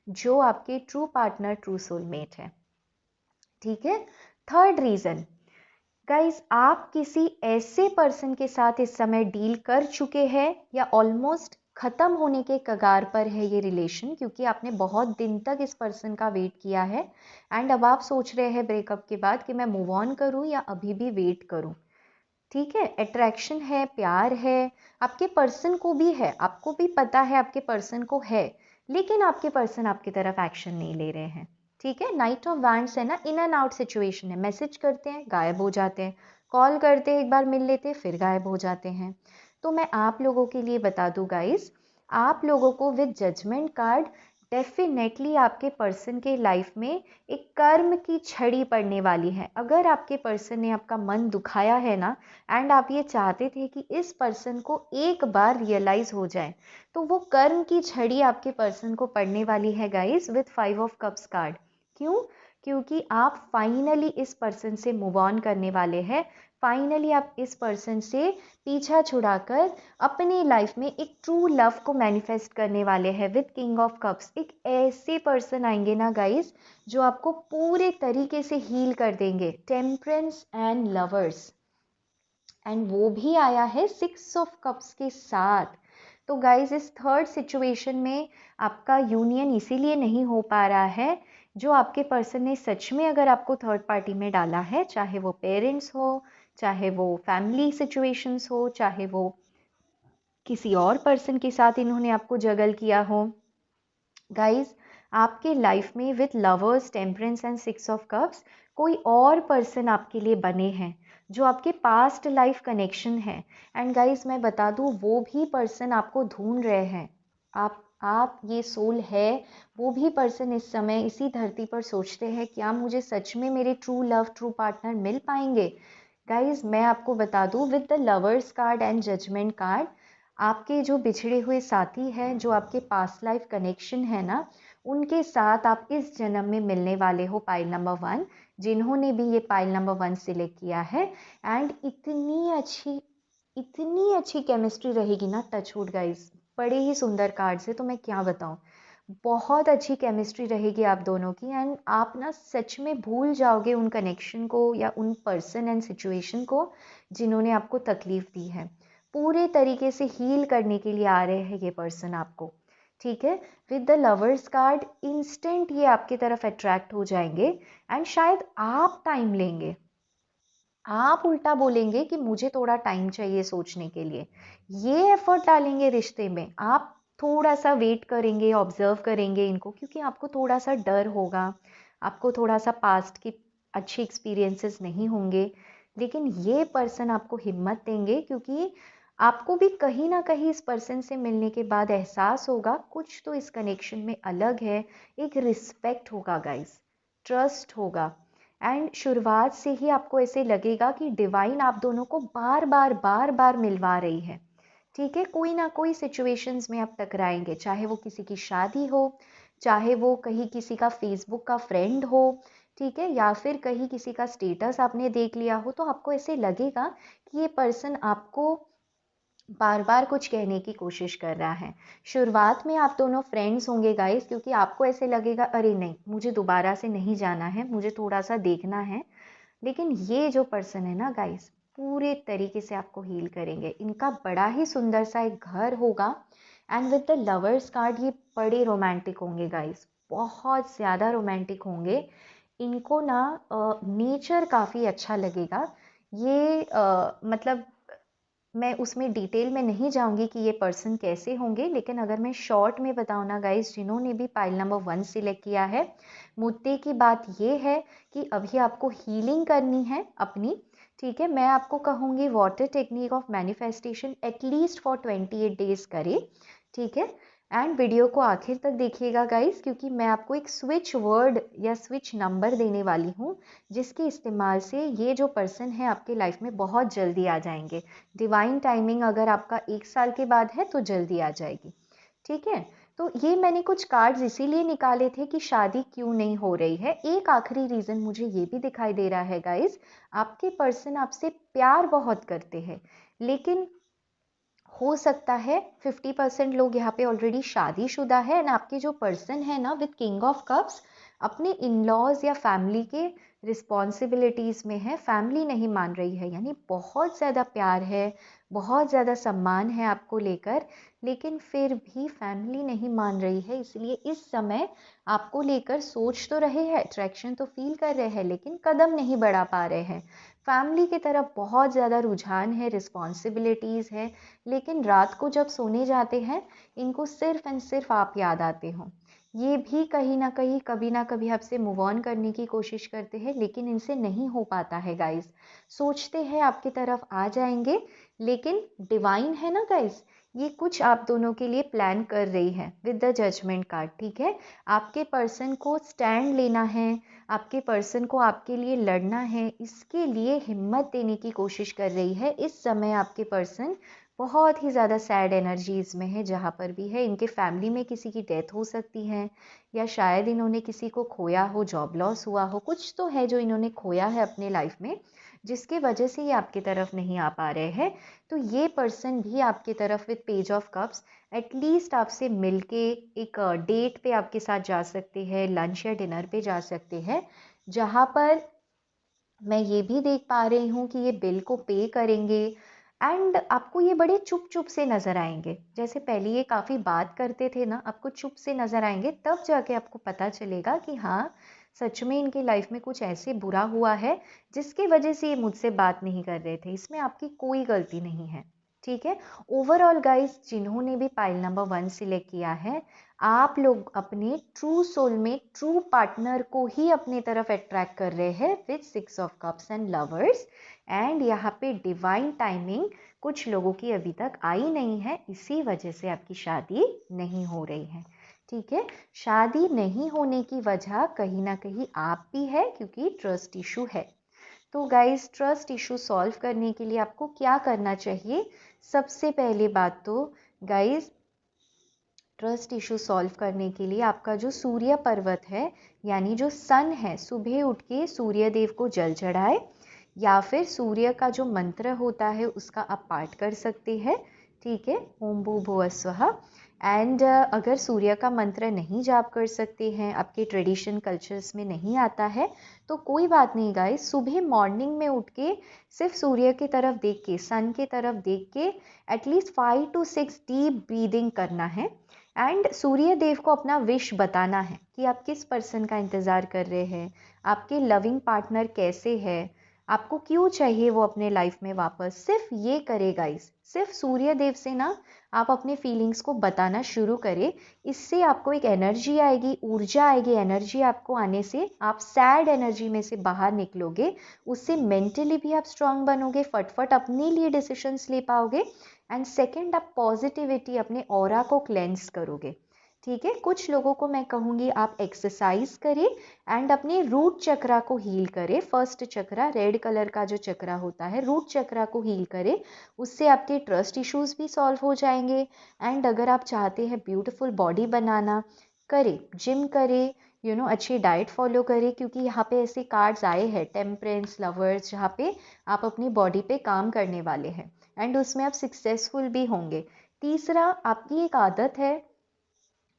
जो आपके ट्रू पार्टनर, ट्रू सोलमेट है। ठीक है, थर्ड रीज़न गाइज, आप किसी ऐसे पर्सन के साथ इस समय डील कर चुके हैं या ऑलमोस्ट ख़त्म होने के कगार पर है ये रिलेशन, क्योंकि आपने बहुत दिन तक इस पर्सन का वेट किया है, एंड अब आप सोच रहे हैं ब्रेकअप के बाद कि मैं मूव ऑन करूं या अभी भी वेट करूं। ठीक है, अट्रैक्शन है, प्यार है, आपके पर्सन को भी है, आपको भी पता है आपके पर्सन को है, लेकिन आपके पर्सन आपकी तरफ एक्शन नहीं ले रहे हैं। ठीक है, नाइट ऑफ वैंड्स है ना, इन एंड आउट सिचुएशन है, मैसेज करते हैं गायब हो जाते हैं, कॉल करते हैं एक बार मिल लेते हैं फिर गायब हो जाते हैं। तो मैं आप लोगों के लिए बता दूं गाइस, आप लोगों को विद जजमेंट कार्ड डेफिनेटली आपके पर्सन के लाइफ में एक कर्म की छड़ी पड़ने वाली है। अगर आपके पर्सन ने आपका मन दुखाया है ना, एंड आप ये चाहते थे कि इस पर्सन को एक बार रियलाइज हो जाए, तो वो कर्म की छड़ी आपके पर्सन को पड़ने वाली है guys with 5 of cups card. क्यों? क्योंकि आप फाइनली इस पर्सन से मूव ऑन करने वाले हैं। फाइनली आप इस पर्सन से पीछा छुड़ाकर अपनी लाइफ में एक ट्रू लव को मैनिफेस्ट करने वाले हैं विद किंग ऑफ कप्स। एक ऐसे पर्सन आएंगे ना गाइस जो आपको पूरे तरीके से हील कर देंगे, टेम्परेंस एंड लवर्स, एंड वो भी आया है 6 ऑफ कप्स के साथ। तो गाइज इस थर्ड सिचुएशन में आपका यूनियन इसीलिए नहीं हो पा रहा है, जो आपके पर्सन ने सच में अगर आपको थर्ड पार्टी में डाला है, चाहे वो पेरेंट्स हो, चाहे वो फैमिली सिचुएशंस हो, चाहे वो किसी और पर्सन के साथ इन्होंने आपको जगल किया हो, गाइज आपके लाइफ में with lovers, temperance and 6 of cups कोई और पर्सन आपके लिए बने हैं जो आपके पास्ट लाइफ कनेक्शन है। एंड गाइज मैं बता दूं, वो भी पर्सन आपको ढूंढ रहे हैं। आप ये सोल है, वो भी पर्सन इस समय इसी धरती पर सोचते हैं क्या मुझे सच में मेरे ट्रू लव, ट्रू पार्टनर मिल पाएंगे। गाइज मैं आपको बता दूं, with the lovers card and judgement card, आपके जो बिछड़े हुए साथी हैं, जो आपके पास्ट लाइफ कनेक्शन है ना, उनके साथ आप इस जन्म में मिलने वाले हो पाइल नंबर 1, जिन्होंने भी ये पाइल नंबर 1 सिलेक्ट किया है। एंड इतनी अच्छी केमिस्ट्री रहेगी ना, टचवुड गाइस, बड़े ही सुंदर कार्ड्स है तो मैं क्या बताऊं, बहुत अच्छी केमिस्ट्री रहेगी आप दोनों की। एंड आप ना सच में भूल जाओगे उन कनेक्शन को या उन पर्सन एंड सिचुएशन को जिन्होंने आपको तकलीफ दी है। पूरे तरीके से हील करने के लिए आ रहे हैं ये पर्सन आपको। ठीक है, with the lovers card instant ये आपकी तरफ अट्रैक्ट हो जाएंगे, एंड शायद आप टाइम लेंगे, आप उल्टा बोलेंगे कि मुझे थोड़ा टाइम चाहिए सोचने के लिए, ये एफर्ट डालेंगे रिश्ते में, आप थोड़ा सा वेट करेंगे, ऑब्जर्व करेंगे इनको, क्योंकि आपको थोड़ा सा डर होगा, आपको थोड़ा सा पास्ट की अच्छी एक्सपीरियंसेस नहीं होंगे, लेकिन ये पर्सन आपको हिम्मत देंगे, क्योंकि आपको भी कहीं ना कहीं इस पर्सन से मिलने के बाद एहसास होगा कुछ तो इस कनेक्शन में अलग है। एक रिस्पेक्ट होगा गाइस, ट्रस्ट होगा, एंड शुरुआत से ही आपको ऐसे लगेगा कि डिवाइन आप दोनों को बार बार मिलवा रही है। ठीक है, कोई ना कोई सिचुएशंस में आप टकराएंगे, चाहे वो किसी की शादी हो, चाहे वो कहीं किसी का फेसबुक का फ्रेंड हो, ठीक है, या फिर कहीं किसी का स्टेटस आपने देख लिया हो, तो आपको ऐसे लगेगा कि ये पर्सन आपको बार बार कुछ कहने की कोशिश कर रहा है। शुरुआत में आप दोनों फ्रेंड्स होंगे गाइस, क्योंकि आपको ऐसे लगेगा अरे नहीं मुझे दोबारा से नहीं जाना है, मुझे थोड़ा सा देखना है। लेकिन ये जो पर्सन है ना गाइस, पूरे तरीके से आपको हील करेंगे। इनका बड़ा ही सुंदर सा एक घर होगा, and with the lovers card ये बड़े रोमांटिक होंगे गाइस, बहुत ज़्यादा रोमांटिक होंगे। इनको ना नेचर काफ़ी अच्छा लगेगा। ये मतलब मैं उसमें डिटेल में नहीं जाऊंगी कि ये पर्सन कैसे होंगे, लेकिन अगर मैं शॉर्ट में बताऊँ ना गाइस, जिन्होंने भी पाइल नंबर 1 सिलेक्ट किया है, मुद्दे की बात ये है कि अभी आपको हीलिंग करनी है अपनी। ठीक है, मैं आपको कहूँगी water technique of manifestation at least for 28 days करें। ठीक है, एंड वीडियो को आखिर तक देखिएगा गाइस, क्योंकि मैं आपको एक स्विच वर्ड या स्विच नंबर देने वाली हूँ, जिसके इस्तेमाल से ये जो पर्सन है आपके लाइफ में बहुत जल्दी आ जाएंगे। डिवाइन टाइमिंग अगर आपका 1 साल के बाद है तो जल्दी आ जाएगी। ठीक है, तो ये मैंने कुछ कार्ड्स इसीलिए निकाले थे कि शादी क्यों नहीं हो रही है। एक आखिरी रीज़न मुझे ये भी दिखाई दे रहा है गाइस, आपके पर्सन आपसे प्यार बहुत करते हैं, लेकिन हो सकता है 50% लोग यहाँ पे ऑलरेडी शादीशुदा है, एंड आपके जो पर्सन है ना विद किंग ऑफ कप्स, अपने इन लॉज या फैमिली के रिस्पॉन्सिबिलिटीज़ में है, फैमिली नहीं मान रही है। यानी बहुत ज़्यादा प्यार है, बहुत ज़्यादा सम्मान है आपको लेकर, लेकिन फिर भी फैमिली नहीं मान रही है। इसलिए इस समय आपको लेकर सोच तो रहे हैं, अट्रैक्शन तो फील कर रहे हैं, लेकिन कदम नहीं बढ़ा पा रहे हैं। फैमिली की तरफ बहुत ज़्यादा रुझान है, रिस्पॉन्सिबिलिटीज़ है, लेकिन रात को जब सोने जाते हैं इनको सिर्फ एंड सिर्फ आप याद आते हो। ये भी कहीं ना कहीं कभी ना कभी आपसे मूव ऑन करने की कोशिश करते हैं, लेकिन इनसे नहीं हो पाता है गाइस। सोचते हैं आपकी तरफ आ जाएंगे, लेकिन डिवाइन है ना गाइस, ये कुछ आप दोनों के लिए प्लान कर रही है विद द जजमेंट कार्ड। ठीक है, आपके पर्सन को स्टैंड लेना है, आपके पर्सन को आपके लिए लड़ना है, इसके लिए हिम्मत देने की कोशिश कर रही है। इस समय आपके पर्सन बहुत ही ज़्यादा सैड एनर्जीज में है। जहाँ पर भी है, इनके फैमिली में किसी की डेथ हो सकती है, या शायद इन्होंने किसी को खोया हो, जॉब लॉस हुआ हो, कुछ तो है जो इन्होंने खोया है अपने लाइफ में, जिसके वजह से ये आपकी तरफ नहीं आ पा रहे हैं। तो ये पर्सन भी आपकी तरफ with page of cups at least आपसे मिलके एक डेट पे आपके साथ जा सकते हैं, लंच या डिनर पे जा सकते हैं, जहाँ पर मैं ये भी देख पा रही हूँ कि ये बिल को पे करेंगे। एंड आपको ये बड़े चुप चुप से नज़र आएंगे। जैसे पहले ये काफ़ी बात करते थे ना, आपको चुप से नज़र आएंगे, तब जाके आपको पता चलेगा कि हाँ, सच में इनकी लाइफ में कुछ ऐसे बुरा हुआ है जिसकी वजह से ये मुझसे बात नहीं कर रहे थे। इसमें आपकी कोई गलती नहीं है। ठीक है, ओवरऑल गाइस, जिन्होंने भी पाइल नंबर 1 सिलेक्ट किया है, आप लोग अपने ट्रू सोलमेट, ट्रू पार्टनर को ही अपनी तरफ अट्रैक्ट कर रहे हैं with 6 of cups and lovers. And यहाँ पे डिवाइन टाइमिंग कुछ लोगों की अभी तक आई नहीं है, इसी वजह से आपकी शादी नहीं हो रही है। ठीक है, शादी नहीं होने की वजह कहीं ना कहीं आप भी है, क्योंकि ट्रस्ट इशू है। तो गाइस, ट्रस्ट इशू सॉल्व करने के लिए आपको क्या करना चाहिए? सबसे पहली बात तो गाइस, ट्रस्ट इशू सॉल्व करने के लिए आपका जो सूर्य पर्वत है, यानी जो सन है, सुबह उठ के सूर्य देव को जल चढ़ाए, या फिर सूर्य का जो मंत्र होता है उसका आप पाठ कर सकते हैं। ठीक है, ओम भूर्भुवः स्वः। एंड अगर सूर्य का मंत्र नहीं जाप कर सकते हैं, आपके ट्रेडिशन कल्चर्स में नहीं आता है, तो कोई बात नहीं गाइस, सुबह मॉर्निंग में उठ के सिर्फ सूर्य की तरफ देख के, सन की तरफ देख के एटलीस्ट 5 to 6 डीप ब्रीदिंग करना है। एंड सूर्य देव को अपना विश बताना है कि आप किस पर्सन का इंतज़ार कर रहे हैं, आपके लविंग पार्टनर कैसे है, आपको क्यों चाहिए वो अपने लाइफ में वापस। सिर्फ ये करे गाइस, सिर्फ सूर्य देव से ना आप अपने फीलिंग्स को बताना शुरू करें। इससे आपको एक एनर्जी आएगी, ऊर्जा आएगी। एनर्जी आपको आने से आप सैड एनर्जी में से बाहर निकलोगे, उससे मेंटली भी आप स्ट्रांग बनोगे, फटफट अपने लिए डिसीजंस ले पाओगे। एंड सेकेंड, आप पॉजिटिविटी, अपने ऑरा को क्लेंस करोगे। ठीक है, कुछ लोगों को मैं कहूँगी आप एक्सरसाइज करें एंड अपने रूट चक्रा को हील करें। फर्स्ट चक्रा, रेड कलर का जो चक्रा होता है, रूट चक्रा को हील करें, उससे आपके ट्रस्ट इश्यूज भी सॉल्व हो जाएंगे। एंड अगर आप चाहते हैं ब्यूटीफुल बॉडी बनाना, करें, जिम करें, अच्छी डाइट फॉलो करें, क्योंकि यहाँ पे ऐसे कार्ड्स आए हैं, टेम्परेंस, लवर्स, जहाँ पे आप अपनी बॉडी पे काम करने वाले हैं एंड उसमें आप सक्सेसफुल भी होंगे। तीसरा, आपकी एक आदत है,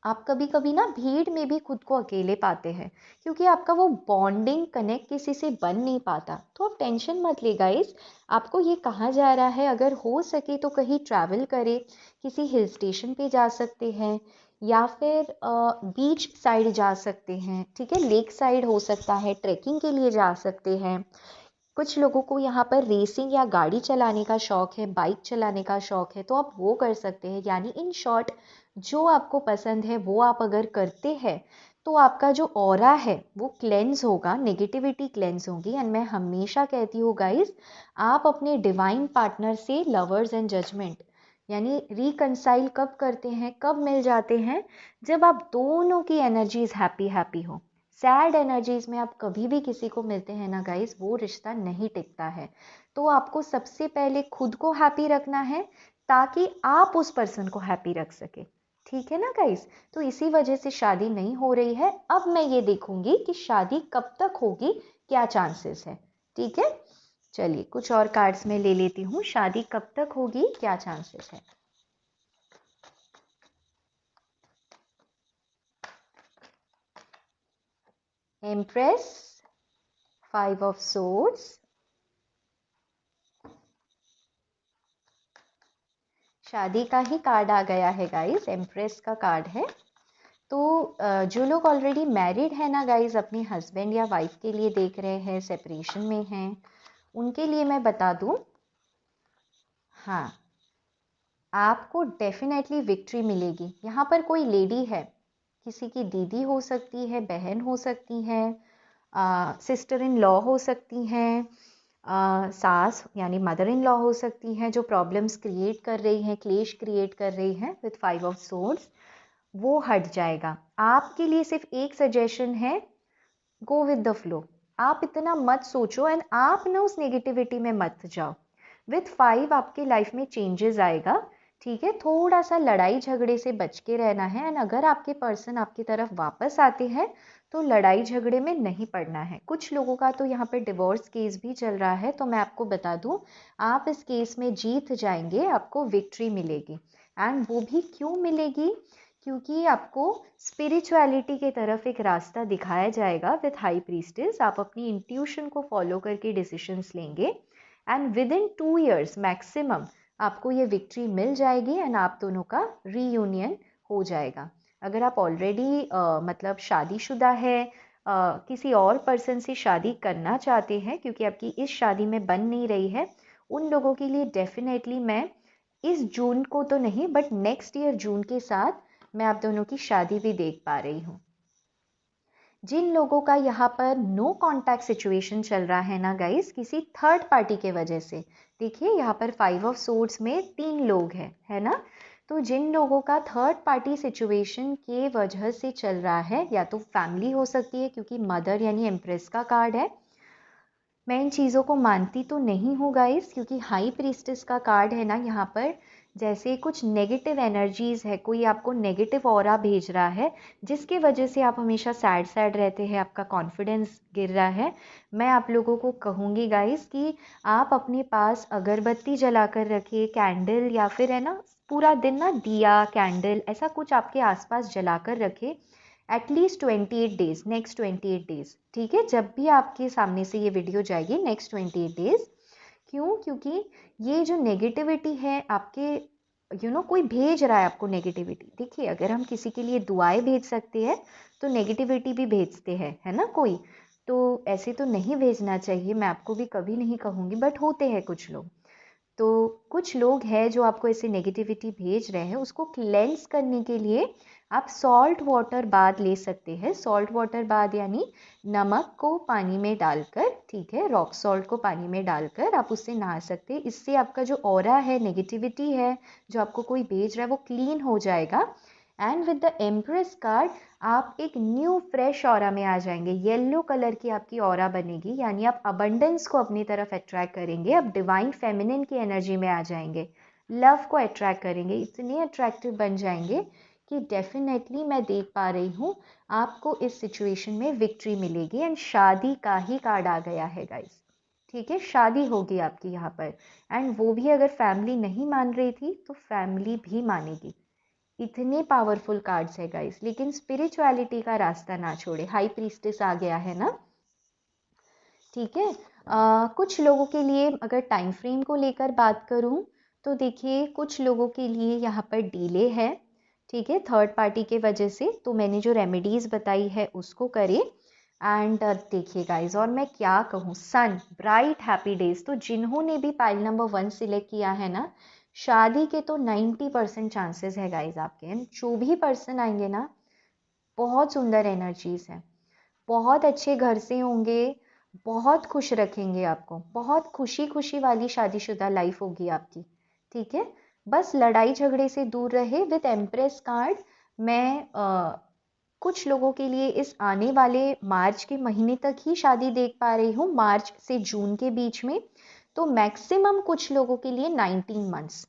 आप कभी कभी ना भीड़ में भी खुद को अकेले पाते हैं, क्योंकि आपका वो बॉन्डिंग कनेक्ट किसी से बन नहीं पाता। तो आप टेंशन मत ले गाइस, आपको ये कहा जा रहा है, अगर हो सके तो कहीं ट्रैवल करें, किसी हिल स्टेशन पे जा सकते हैं, या फिर बीच साइड जा सकते हैं। ठीक है, लेक साइड हो सकता है, ट्रैकिंग के लिए जा सकते हैं। कुछ लोगों को यहाँ पर रेसिंग या गाड़ी चलाने का शौक है, बाइक चलाने का शौक है, तो आप वो कर सकते हैं। यानी इन शॉर्ट, जो आपको पसंद है वो आप अगर करते हैं, तो आपका जो ऑरा है वो क्लेंस होगा, नेगेटिविटी क्लेंस होगी। एंड मैं हमेशा कहती हूँ गाइस, आप अपने डिवाइन पार्टनर से लवर्स एंड जजमेंट यानी रिकंसाइल कब करते हैं, कब मिल जाते हैं? जब आप दोनों की एनर्जीज हैप्पी हैप्पी हो। सैड एनर्जीज में आप कभी भी किसी को मिलते हैं ना गाइस, वो रिश्ता नहीं टिकता है। तो आपको सबसे पहले खुद को हैप्पी रखना है, ताकि आप उस पर्सन को हैप्पी रख सके। ठीक है ना गाइस? तो इसी वजह से शादी नहीं हो रही है। अब मैं ये देखूंगी कि शादी कब तक होगी, क्या चांसेस है। ठीक है, चलिए कुछ और कार्ड्स में ले लेती हूँ, शादी कब तक होगी, क्या चांसेस है। एम्प्रेस, 5 ऑफ सोर्ड्स, शादी का ही कार्ड आ गया है गाइस, एम्प्रेस का कार्ड है। तो जो लोग ऑलरेडी मैरिड है ना गाइस, अपने हस्बैंड या वाइफ के लिए देख रहे हैं, सेपरेशन में हैं, उनके लिए मैं बता दूं, हाँ, आपको डेफिनेटली विक्ट्री मिलेगी। यहाँ पर कोई लेडी है, किसी की दीदी हो सकती है, बहन हो सकती है, सिस्टर इन लॉ हो सकती हैं, सास यानी मदर इन लॉ हो सकती हैं, जो प्रॉब्लम्स क्रिएट कर रही हैं, क्लेश क्रिएट कर रही हैं विथ 5 ऑफ सोर्ड्स, वो हट जाएगा। आपके लिए सिर्फ एक सजेशन है, गो विद द फ्लो। आप इतना मत सोचो एंड आप ना उस नेगेटिविटी में मत जाओ। विथ 5 आपके लाइफ में चेंजेस आएगा, ठीक है। थोड़ा सा लड़ाई झगड़े से बच के रहना है एंड अगर आपके पर्सन आपकी तरफ वापस आते हैं तो लड़ाई झगड़े में नहीं पड़ना है। कुछ लोगों का तो यहाँ पे डिवोर्स केस भी चल रहा है, तो मैं आपको बता दूं, आप इस केस में जीत जाएंगे, आपको विक्ट्री मिलेगी। एंड वो भी क्यों मिलेगी, क्योंकि आपको स्पिरिचुअलिटी के तरफ एक रास्ता दिखाया जाएगा विथ हाई प्रीस्टेस। आप अपनी इंट्यूशन को फॉलो करके डिसीजंस लेंगे and with in 2 years maximum आपको ये विक्ट्री मिल जाएगी एंड आप दोनों का रीयूनियन हो जाएगा। अगर आप ऑलरेडी मतलब शादीशुदा है, किसी और पर्सन से शादी करना चाहते हैं क्योंकि आपकी इस शादी में बन नहीं रही है, उन लोगों के लिए डेफिनेटली मैं इस जून को तो नहीं बट नेक्स्ट ईयर जून के साथ मैं आप दोनों की शादी भी देख पा रही हूँ। जिन लोगों का यहाँ पर नो कॉन्टैक्ट सिचुएशन चल रहा है ना गाइस, किसी थर्ड पार्टी के वजह से, देखिए यहाँ पर 5 ऑफ सोर्ड्स में 3 लोग हैं, है ना। तो जिन लोगों का थर्ड पार्टी सिचुएशन के वजह से चल रहा है, या तो फैमिली हो सकती है क्योंकि मदर यानी एम्प्रेस का कार्ड है। मैं इन चीज़ों को मानती तो नहीं हूँ गाइस, क्योंकि हाई प्रीस्टेस का कार्ड है ना यहाँ पर, जैसे कुछ नेगेटिव एनर्जीज है, कोई आपको नेगेटिव ऑरा भेज रहा है जिसके वजह से आप हमेशा सैड सैड रहते हैं, आपका कॉन्फिडेंस गिर रहा है। मैं आप लोगों को कहूँगी गाइस कि आप अपने पास अगरबत्ती जला कर रखिए, कैंडल, या फिर है ना पूरा दिन ना दिया, कैंडल, ऐसा कुछ आपके आसपास जला कर रखे एटलीस्ट 28 डेज, नेक्स्ट 28 डेज, ठीक है। जब भी आपके सामने से ये वीडियो जाएगी, नेक्स्ट 28 डेज। क्यों, क्योंकि ये जो नेगेटिविटी है आपके कोई भेज रहा है आपको नेगेटिविटी। देखिए अगर हम किसी के लिए दुआएं भेज सकते हैं तो नेगेटिविटी भी भेजते हैं, है ना कोई, तो ऐसे तो नहीं भेजना चाहिए, मैं आपको भी कभी नहीं कहूँगी, बट होते हैं कुछ लोग। तो कुछ लोग हैं जो आपको ऐसे नेगेटिविटी भेज रहे हैं, उसको क्लेंस करने के लिए आप सॉल्ट वाटर बाथ ले सकते हैं। सॉल्ट वाटर बाथ यानी नमक को पानी में डालकर, ठीक है, रॉक सॉल्ट को पानी में डालकर आप उससे नहा सकते हैं। इससे आपका जो ऑरा है, नेगेटिविटी है जो आपको कोई भेज रहा है, वो क्लीन हो जाएगा। And with the empress card आप एक न्यू फ्रेश ऑरा में आ जाएंगे। येलो कलर की आपकी ऑरा बनेगी, यानी आप अबंडेंस को अपनी तरफ अट्रैक्ट करेंगे, आप डिवाइन फेमिनिन की एनर्जी में आ जाएंगे, लव को अट्रैक्ट करेंगे, इतने अट्रैक्टिव बन जाएंगे कि डेफिनेटली मैं देख पा रही हूँ आपको इस सिचुएशन में विक्ट्री मिलेगी। एंड शादी का ही कार्ड आ गया है गाइस, ठीक है, शादी होगी आपकी यहाँ पर। एंड वो भी अगर फैमिली नहीं मान रही थी तो फैमिली भी मानेगी। इतने पावरफुल कार्ड्स है गाइस, लेकिन स्पिरिचुअलिटी का रास्ता ना छोड़े। हाई प्रीस्टेस आ गया है ना, ठीक है। कुछ लोगों के लिए अगर टाइम फ्रेम को लेकर बात करूं तो देखिए कुछ लोगों के लिए यहाँ पर डिले है, ठीक है, थर्ड पार्टी के वजह से। तो मैंने जो रेमेडीज बताई है उसको करें। एंड देखिए गाइज, और मैं क्या कहूँ, सन ब्राइट हैप्पी डेज। तो जिन्होंने भी पाइल नंबर 1 सिलेक्ट किया है ना, शादी के तो 90% चांसेस है गाइज आपके। एंड जो भी पर्सन आएंगे ना, बहुत सुंदर एनर्जीज है, बहुत अच्छे घर से होंगे, बहुत खुश रखेंगे आपको, बहुत खुशी खुशी वाली शादीशुदा लाइफ होगी आपकी, ठीक है। बस लड़ाई झगड़े से दूर रहे। विद एम्प्रेस कार्ड मैं कुछ लोगों के लिए इस आने वाले मार्च के महीने तक ही शादी देख पा रही हूँ, मार्च से जून के बीच में। तो मैक्सिमम कुछ लोगों के लिए 19 मंथ्स,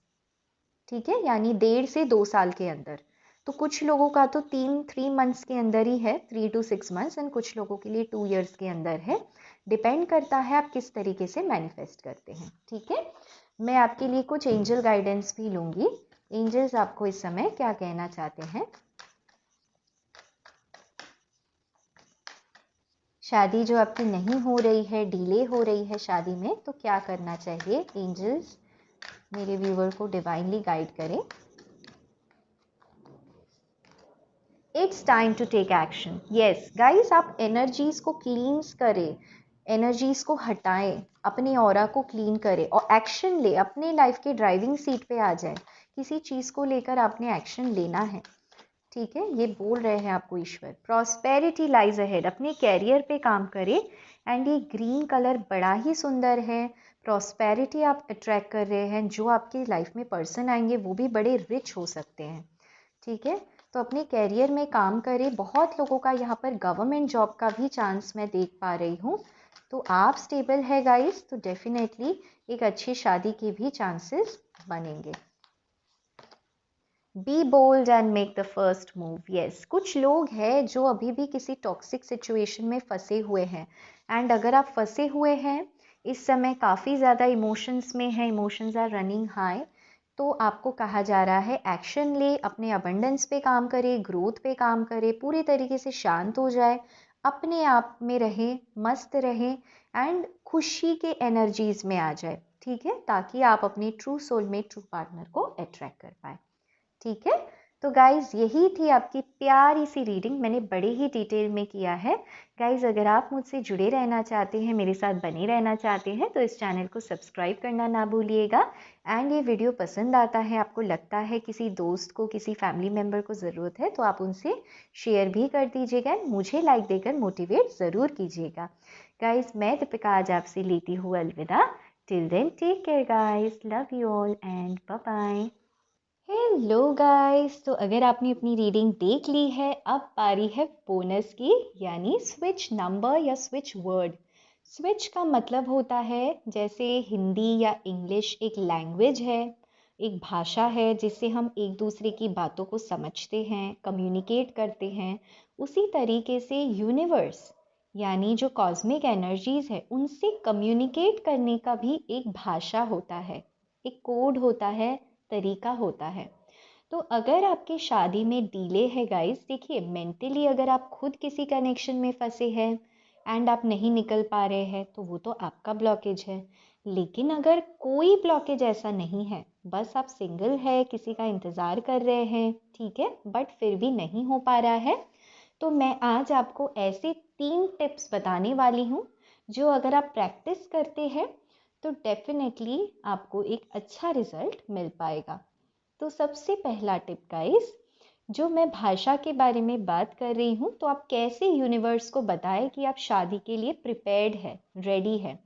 ठीक है, यानी 1.5 से 2 साल के अंदर। तो कुछ लोगों का तो 3 मंथ्स के अंदर ही है, 3 to 6 मंथ्स, एंड कुछ लोगों के लिए 2 years के अंदर है। डिपेंड करता है आप किस तरीके से मैनिफेस्ट करते हैं, ठीक है। मैं आपके लिए कुछ एंजल गाइडेंस भी लूंगी। एंजल्स आपको इस समय क्या कहना चाहते हैं। शादी जो आपकी नहीं हो रही है, डिले हो रही है शादी में, तो क्या करना चाहिए? एंजल्स मेरे व्यूअर को डिवाइनली गाइड करें। It's time to take action. Yes guys, आप एनर्जीज को क्लींस करें, एनर्जीज को हटाएं, अपने ऑरा को क्लीन करें और एक्शन ले, अपने लाइफ के ड्राइविंग सीट पे आ जाए। किसी चीज़ को लेकर आपने एक्शन लेना है, ठीक है? ये बोल रहे हैं आपको ईश्वर। प्रॉस्पेरिटी लाइज अहेड, अपने कैरियर पे काम करें। एंड ये ग्रीन कलर बड़ा ही सुंदर है। प्रॉस्पेरिटी आप अट्रैक्ट कर रहे हैं। जो आपकी लाइफ में पर्सन आएंगे वो भी बड़े रिच हो सकते हैं, ठीक है? तो अपने कैरियर में काम करें। बहुत लोगों का यहाँ पर गवर्नमेंट जॉब का भी चांस मैं देख पा रही हूँ। तो आप स्टेबल है गाइस, तो डेफिनेटली एक अच्छी शादी के भी चांसेस बनेंगे। Be bold and make the first move. Yes, कुछ लोग हैं जो अभी भी किसी टॉक्सिक सिचुएशन में फंसे हुए हैं। एंड अगर आप फंसे हुए हैं इस समय, काफ़ी ज़्यादा इमोशंस में हैं, इमोशंस आर रनिंग हाई, तो आपको कहा जा रहा है एक्शन ले, अपने अबंडेंस पे काम करे, ग्रोथ पे काम करे, पूरी तरीके से शांत हो जाए, अपने आप में रहे, मस्त रहे एंड खुशी के एनर्जीज में आ जाए, ठीक है? ताकि आप अपने ट्रू सोलमेट, ट्रू पार्टनर को अट्रैक्ट कर पाए, ठीक है? तो गाइज यही थी आपकी प्यारी सी रीडिंग, मैंने बड़े ही डिटेल में किया है। गाइज अगर आप मुझसे जुड़े रहना चाहते हैं, मेरे साथ बने रहना चाहते हैं, तो इस चैनल को सब्सक्राइब करना ना भूलिएगा। एंड ये वीडियो पसंद आता है, आपको लगता है किसी दोस्त को, किसी फैमिली मेम्बर को ज़रूरत है, तो आप उनसे शेयर भी कर दीजिएगा। मुझे लाइक देकर मोटिवेट ज़रूर कीजिएगा। गाइज मैं दीपिका आज आपसे लेती हूँ अलविदा। Till then take care guys, love you all and bye bye. Hello guys, तो अगर आपने अपनी रीडिंग देख ली है, अब बारी है बोनस की, यानी स्विच नंबर या स्विच वर्ड। स्विच का मतलब होता है, जैसे हिंदी या इंग्लिश एक लैंग्वेज है, एक भाषा है जिससे हम एक दूसरे की बातों को समझते हैं, कम्युनिकेट करते हैं। उसी तरीके से यूनिवर्स यानी जो कॉस्मिक एनर्जीज है, उनसे कम्युनिकेट करने का भी एक भाषा होता है, एक कोड होता है, तरीका होता है। तो अगर आपकी शादी में डिले है गाइस, देखिए मेंटली अगर आप खुद किसी कनेक्शन में फंसे हैं एंड आप नहीं निकल पा रहे हैं, तो वो तो आपका ब्लॉकेज है। लेकिन अगर कोई ब्लॉकेज ऐसा नहीं है, बस आप सिंगल है, किसी का इंतज़ार कर रहे हैं, ठीक है, बट फिर भी नहीं हो पा रहा है, तो मैं आज आपको ऐसे 3 टिप्स बताने वाली हूँ जो अगर आप प्रैक्टिस करते हैं तो डेफिनेटली आपको एक अच्छा रिजल्ट मिल पाएगा। तो सबसे पहला टिप गाइस, जो मैं भाषा के बारे में बात कर रही हूँ, तो आप कैसे यूनिवर्स को बताएं कि आप शादी के लिए प्रिपेयर्ड है, रेडी है।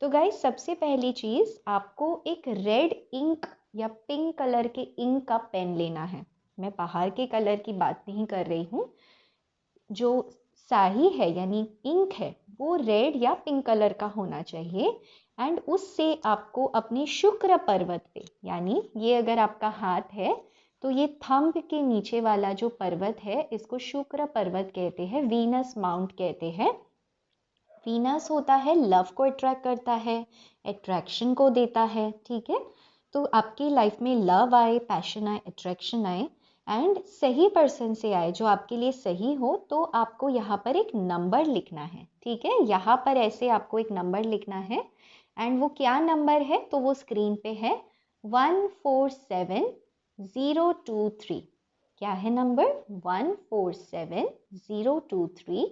तो गाइस सबसे पहली चीज़, आपको एक रेड इंक या पिंक कलर के इंक का पेन लेना है। मैं बाहर के कलर की बात नहीं कर रही हूँ, जो स्याही है यानी इंक है, वो रेड या पिंक कलर का होना चाहिए। एंड उससे आपको अपने शुक्र पर्वत पे, यानी ये अगर आपका हाथ है तो ये थंब के नीचे वाला जो पर्वत है, इसको शुक्र पर्वत कहते हैं, वीनस माउंट कहते हैं। वीनस होता है लव को अट्रैक्ट करता है, अट्रैक्शन को देता है, ठीक है? तो आपकी लाइफ में लव आए, पैशन आए, अट्रैक्शन आए एंड सही पर्सन से आए जो आपके लिए सही हो, तो आपको यहाँ पर एक नंबर लिखना है, ठीक है? यहाँ पर ऐसे आपको एक नंबर लिखना है। एंड वो क्या नंबर है, तो वो स्क्रीन पे है 147023। क्या है नंबर? 147023।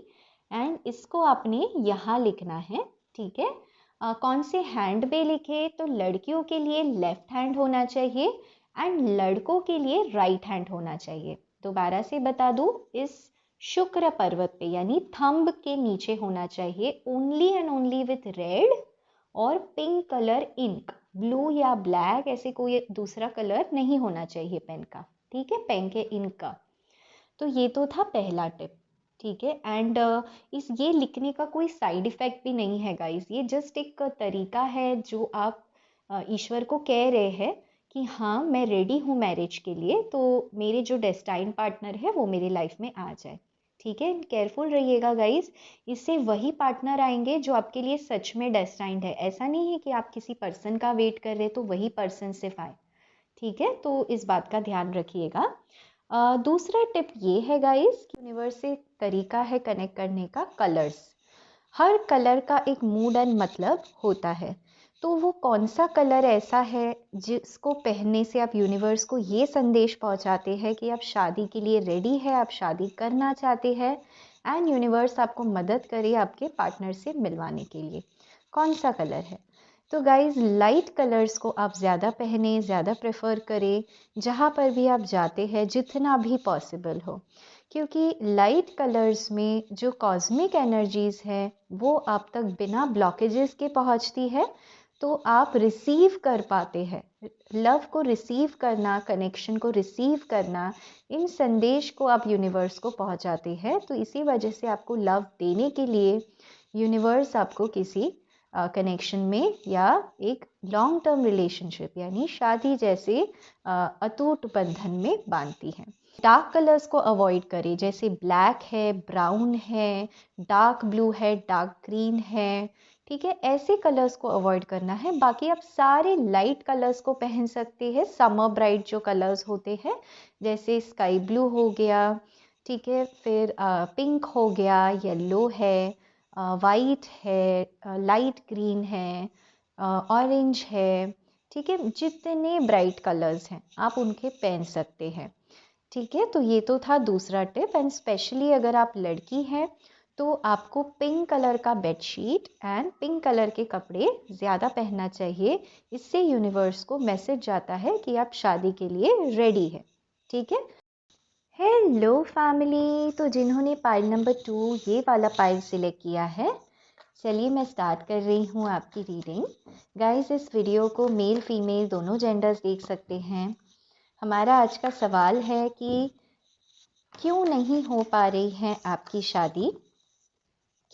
एंड इसको आपने यहाँ लिखना है, ठीक है? कौन से हैंड पे लिखे, तो लड़कियों के लिए लेफ्ट हैंड होना चाहिए एंड लड़कों के लिए राइट हैंड होना चाहिए। दोबारा से बता दूं, इस शुक्र पर्वत पे यानी थंब के नीचे होना चाहिए, only and only with red और पिंक कलर इंक, ब्लू या ब्लैक ऐसे कोई दूसरा कलर नहीं होना चाहिए पेन का, ठीक है? पेन के इंक का। तो ये तो था पहला टिप, ठीक है? एंड इस ये लिखने का कोई साइड इफ़ेक्ट भी नहीं है गाइस, ये जस्ट एक तरीका है जो आप ईश्वर को कह रहे हैं कि हाँ मैं रेडी हूँ मैरिज के लिए, तो मेरे जो डेस्टाइन पार्टनर है वो मेरी लाइफ में आ जाए, ठीक है? केयरफुल रहिएगा गाइस, इससे वही पार्टनर आएंगे जो आपके लिए सच में डेस्टाइंड है। ऐसा नहीं है कि आप किसी पर्सन का वेट कर रहे तो वही पर्सन सिर्फ आए, ठीक है? तो इस बात का ध्यान रखिएगा। दूसरा टिप ये है गाइस, यूनिवर्स से तरीका है कनेक्ट करने का, कलर्स। हर कलर का एक मूड एंड मतलब होता है। तो वो कौन सा कलर ऐसा है जिसको पहनने से आप यूनिवर्स को ये संदेश पहुंचाते हैं कि आप शादी के लिए रेडी है, आप शादी करना चाहते हैं एंड यूनिवर्स आपको मदद करे आपके पार्टनर से मिलवाने के लिए। कौन सा कलर है? तो गाइज लाइट कलर्स को आप ज़्यादा पहने, ज़्यादा प्रेफर करें जहाँ पर भी आप जाते हैं, जितना भी पॉसिबल हो, क्योंकि लाइट कलर्स में जो कॉस्मिक एनर्जीज हैं वो आप तक बिना ब्लॉकेजेस के पहुंचती है, तो आप रिसीव कर पाते हैं। लव को रिसीव करना, कनेक्शन को रिसीव करना, इन संदेश को आप यूनिवर्स को पहुंचाते हैं। तो इसी वजह से आपको लव देने के लिए यूनिवर्स आपको किसी कनेक्शन में या एक लॉन्ग टर्म रिलेशनशिप यानी शादी जैसे अटूट बंधन में बांधती है। डार्क कलर्स को अवॉइड करें, जैसे ब्लैक है, ब्राउन है, डार्क ब्लू है, डार्क ग्रीन है, ठीक है, ऐसे कलर्स को अवॉइड करना है। बाकी आप सारे लाइट कलर्स को पहन सकते हैं, समर ब्राइट जो कलर्स होते हैं, जैसे स्काई ब्लू हो गया, ठीक है, फिर पिंक हो गया, येलो है, वाइट है, लाइट ग्रीन है, ऑरेंज है, ठीक है, जितने ब्राइट कलर्स हैं आप उनके पहन सकते हैं। ठीक है, तो ये तो था दूसरा टिप। एंड स्पेशली अगर आप लड़की हैं तो आपको पिंक कलर का बेडशीट एंड पिंक कलर के कपड़े ज़्यादा पहनना चाहिए। इससे यूनिवर्स को मैसेज जाता है कि आप शादी के लिए रेडी है। ठीक है। हेलो फैमिली, तो जिन्होंने पाइल नंबर 2 ये वाला पाइल सिलेक्ट किया है, चलिए मैं स्टार्ट कर रही हूँ आपकी रीडिंग। गाइस, इस वीडियो को मेल फीमेल दोनों जेंडर्स देख सकते हैं। हमारा आज का सवाल है कि क्यों नहीं हो पा रही है आपकी शादी,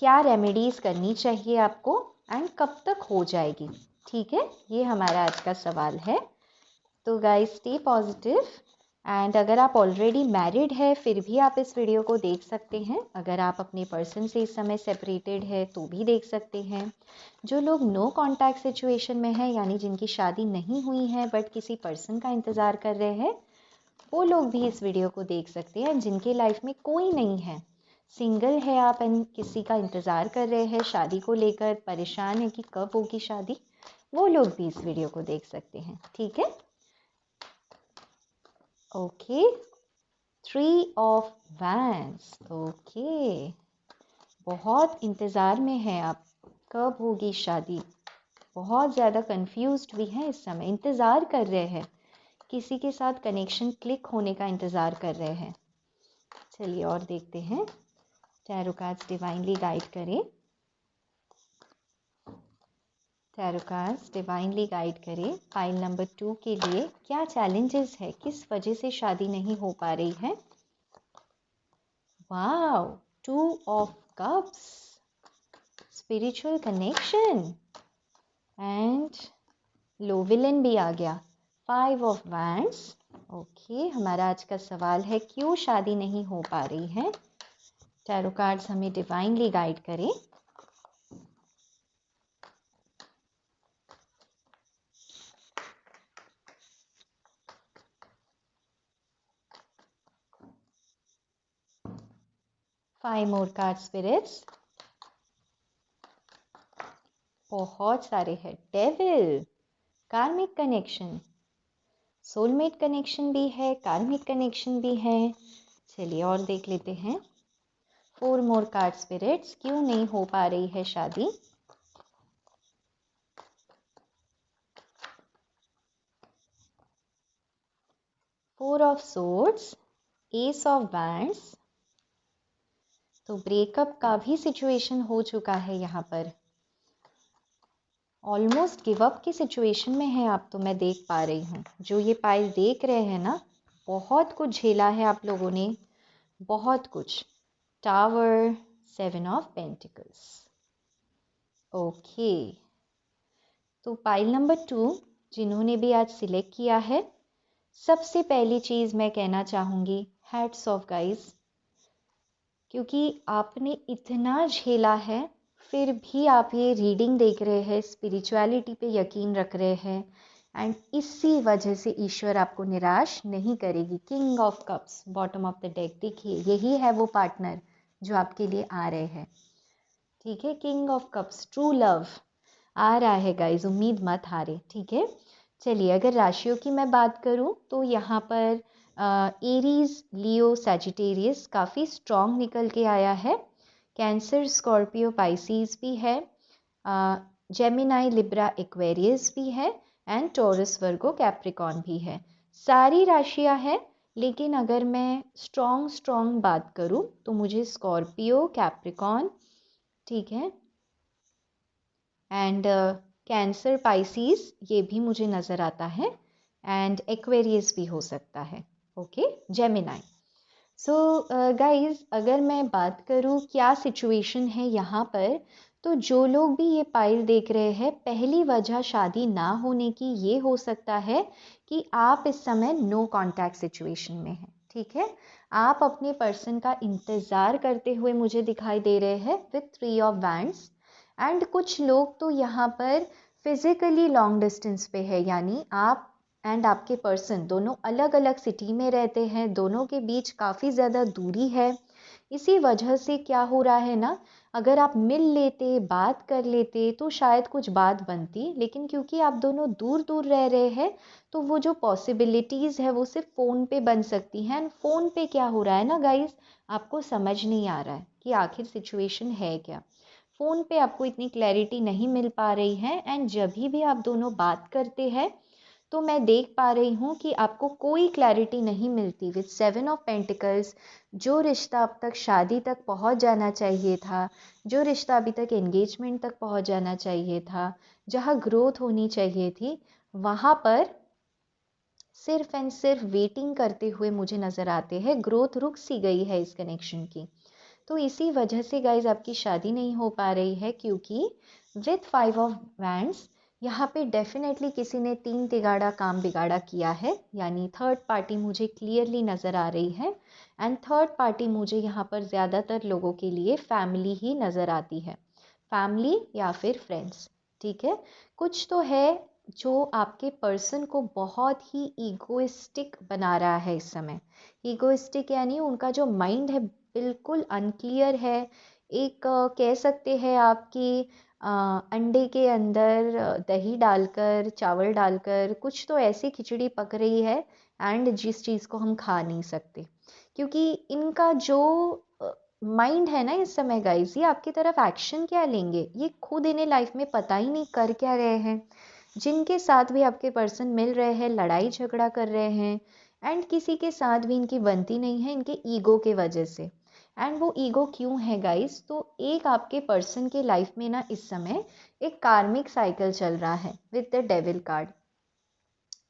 क्या रेमेडीज़ करनी चाहिए आपको एंड कब तक हो जाएगी। ठीक है, ये हमारा आज का सवाल है। तो गाइस, स्टे पॉजिटिव। एंड अगर आप ऑलरेडी मैरिड है फिर भी आप इस वीडियो को देख सकते हैं। अगर आप अपने पर्सन से इस समय सेपरेटेड है तो भी देख सकते हैं। जो लोग नो कॉन्टैक्ट सिचुएशन में है, यानी जिनकी शादी नहीं हुई है बट किसी पर्सन का इंतज़ार कर रहे हैं, वो लोग भी इस वीडियो को देख सकते हैं। जिनके लाइफ में कोई नहीं है, सिंगल है आप एंड किसी का इंतज़ार कर रहे हैं, शादी को लेकर परेशान है कि कब होगी शादी, वो लोग भी इस वीडियो को देख सकते हैं। ठीक है, ओके। 3 ऑफ वैंड्स, ओके, बहुत इंतज़ार में है आप, कब होगी शादी, बहुत ज़्यादा कंफ्यूज्ड भी हैं इस समय, इंतज़ार कर रहे हैं, किसी के साथ कनेक्शन क्लिक होने का इंतज़ार कर रहे हैं। चलिए और देखते हैं, टैरो कार्ड्स डिवाइनली गाइड करें, टैरो कार्ड्स डिवाइनली गाइड करें पाइल नंबर 2 के लिए। क्या चैलेंजेस है, किस वजह से शादी नहीं हो पा रही है। Wow, 2 of cups, spiritual connection and low villain भी आ गया, 5 ऑफ वैंड्स। ओके, हमारा आज का सवाल है क्यों शादी नहीं हो पा रही है। टैरो कार्ड्स हमें डिवाइनली गाइड करें। फाइव मोर कार्ड स्पिरिट्स, बहुत सारे हैं। Devil, karmic connection, soulmate connection भी है, कार्मिक कनेक्शन भी है। चलिए और देख लेते हैं। 4 मोर कार्ड स्पिरिट्स, क्यों नहीं हो पा रही है शादी। Four of swords, S of wands, तो ब्रेकअप का भी सिचुएशन हो चुका है यहाँ पर, ऑलमोस्ट गिव अप की सिचुएशन में है आप, तो मैं देख पा रही हूँ। जो ये पाइल देख रहे हैं ना, बहुत कुछ झेला है आप लोगों ने, बहुत कुछ। Tower, 7 of pentacles, okay. तो पाइल नंबर 2 जिन्होंने भी आज सिलेक्ट किया है, सबसे पहली चीज़ मैं कहना चाहूँगी, हैट्स ऑफ गाइस, क्योंकि आपने इतना झेला है फिर भी आप ये रीडिंग देख रहे हैं, स्पिरिचुअलिटी पे यकीन रख रहे हैं एंड इसी वजह से ईश्वर आपको निराश नहीं करेगी। King of cups, bottom of the deck, देखिए यही है वो पार्टनर जो आपके लिए आ रहे हैं। ठीक है, king of cups, true love आ रहा है गाइज, उम्मीद मत हारे। ठीक है, चलिए अगर राशियों की मैं बात करूं तो यहाँ पर एरीज, लियो, सैजिटेरियस काफ़ी स्ट्रॉन्ग निकल के आया है। कैंसर, स्कॉर्पियो, पाइसीज भी है, जेमिनाई, लिब्रा, एक्वेरियस भी है, एंड टॉरस, वर्गो, कैप्रिकॉन भी है। सारी राशियां हैं, लेकिन अगर मैं स्ट्रॉन्ग बात करूं तो मुझे स्कॉर्पियो, कैप्रिकॉन, ठीक है, एंड कैंसर, पाइसीज ये भी मुझे नज़र आता है, एंड एक्वेरियस भी हो सकता है। Okay, Gemini. सो गाइज, अगर मैं बात करूँ क्या सिचुएशन है यहाँ पर, तो जो लोग भी ये पाइल देख रहे हैं, पहली वजह शादी ना होने की ये हो सकता है कि आप इस समय नो कांटेक्ट सिचुएशन में हैं। ठीक है, आप अपने पर्सन का इंतज़ार करते हुए मुझे दिखाई दे रहे हैं विथ 3 ऑफ वैंड्स। एंड कुछ लोग तो यहाँ पर फिजिकली लॉन्ग डिस्टेंस पे है, यानी आप एंड आपके पर्सन दोनों अलग अलग सिटी में रहते हैं, दोनों के बीच काफ़ी ज़्यादा दूरी है। इसी वजह से क्या हो रहा है ना, अगर आप मिल लेते, बात कर लेते तो शायद कुछ बात बनती, लेकिन क्योंकि आप दोनों दूर दूर रह रहे हैं तो वो जो पॉसिबिलिटीज़ है वो सिर्फ फ़ोन पे बन सकती हैं। एंड फ़ोन पे क्या हो रहा है ना गाइस, आपको समझ नहीं आ रहा है कि आखिर सिचुएशन है क्या। फ़ोन पे आपको इतनी क्लैरिटी नहीं मिल पा रही है, एंड जब भी आप दोनों बात करते हैं तो मैं देख पा रही हूँ कि आपको कोई क्लैरिटी नहीं मिलती विद 7 ऑफ पेंटिकल्स। जो रिश्ता अब तक शादी तक पहुँच जाना चाहिए था, जो रिश्ता अभी तक एंगेजमेंट तक पहुँच जाना चाहिए था, जहाँ ग्रोथ होनी चाहिए थी, वहाँ पर सिर्फ एंड सिर्फ वेटिंग करते हुए मुझे नज़र आते हैं। ग्रोथ रुक सी गई है इस कनेक्शन की। तो इसी वजह से गाइज आपकी शादी नहीं हो पा रही है, क्योंकि विथ 5 ऑफ वैंड्स यहाँ पे डेफिनेटली किसी ने 3 तिगाड़ा काम बिगाड़ा किया है, यानी थर्ड पार्टी मुझे क्लियरली नज़र आ रही है। एंड थर्ड पार्टी मुझे यहाँ पर ज़्यादातर लोगों के लिए फैमिली ही नज़र आती है, फैमिली या फिर फ्रेंड्स। ठीक है, कुछ तो है जो आपके पर्सन को बहुत ही ईगोइस्टिक बना रहा है इस समय। ईगोइस्टिक यानी उनका जो माइंड है बिल्कुल अनक्लियर है। एक कह सकते हैं आपकी अंडे के अंदर दही डालकर, चावल डालकर कुछ तो ऐसी खिचड़ी पक रही है, एंड जिस चीज़ को हम खा नहीं सकते, क्योंकि इनका जो माइंड है ना इस समय गाइस, ये आपकी तरफ एक्शन क्या लेंगे, ये खुद इन्हें लाइफ में पता ही नहीं कर क्या रहे हैं। जिनके साथ भी आपके पर्सन मिल रहे हैं लड़ाई झगड़ा कर रहे हैं, एंड किसी के साथ भी इनकी बनती नहीं है इनके ईगो के वजह से। एंड वो ईगो क्यों है गाइस, तो एक आपके पर्सन के लाइफ में ना इस समय एक कार्मिक साइकिल चल रहा है विद द डेविल कार्ड।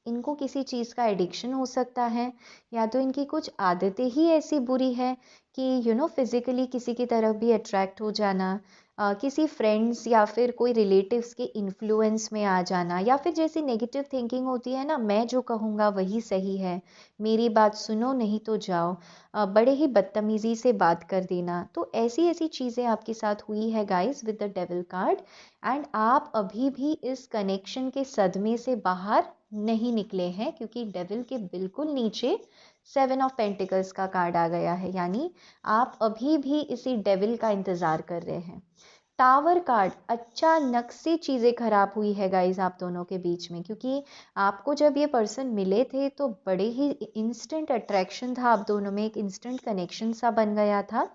इनको किसी चीज़ का एडिक्शन हो सकता है, या तो इनकी कुछ आदतें ही ऐसी बुरी है कि फिज़िकली किसी की तरफ भी अट्रैक्ट हो जाना, किसी फ्रेंड्स या फिर कोई रिलेटिव्स के इन्फ्लुएंस में आ जाना, या फिर जैसी नेगेटिव थिंकिंग होती है ना, मैं जो कहूँगा वही सही है, मेरी बात सुनो नहीं तो जाओ, बड़े ही बदतमीज़ी से बात कर देना। तो ऐसी ऐसी चीज़ें आपके साथ हुई है guys with the devil card. And आप अभी भी इस कनेक्शन के सदमे से बाहर नहीं निकले हैं, क्योंकि डेविल के बिल्कुल नीचे 7 ऑफ पेंटिकल्स का कार्ड आ गया है, यानी आप अभी भी इसी डेविल का इंतज़ार कर रहे हैं। टावर कार्ड, अचानक से चीज़ें खराब हुई है गाइज आप दोनों के बीच में, क्योंकि आपको जब ये पर्सन मिले थे तो बड़े ही इंस्टेंट अट्रैक्शन था, आप दोनों में एक इंस्टेंट कनेक्शन सा बन गया था।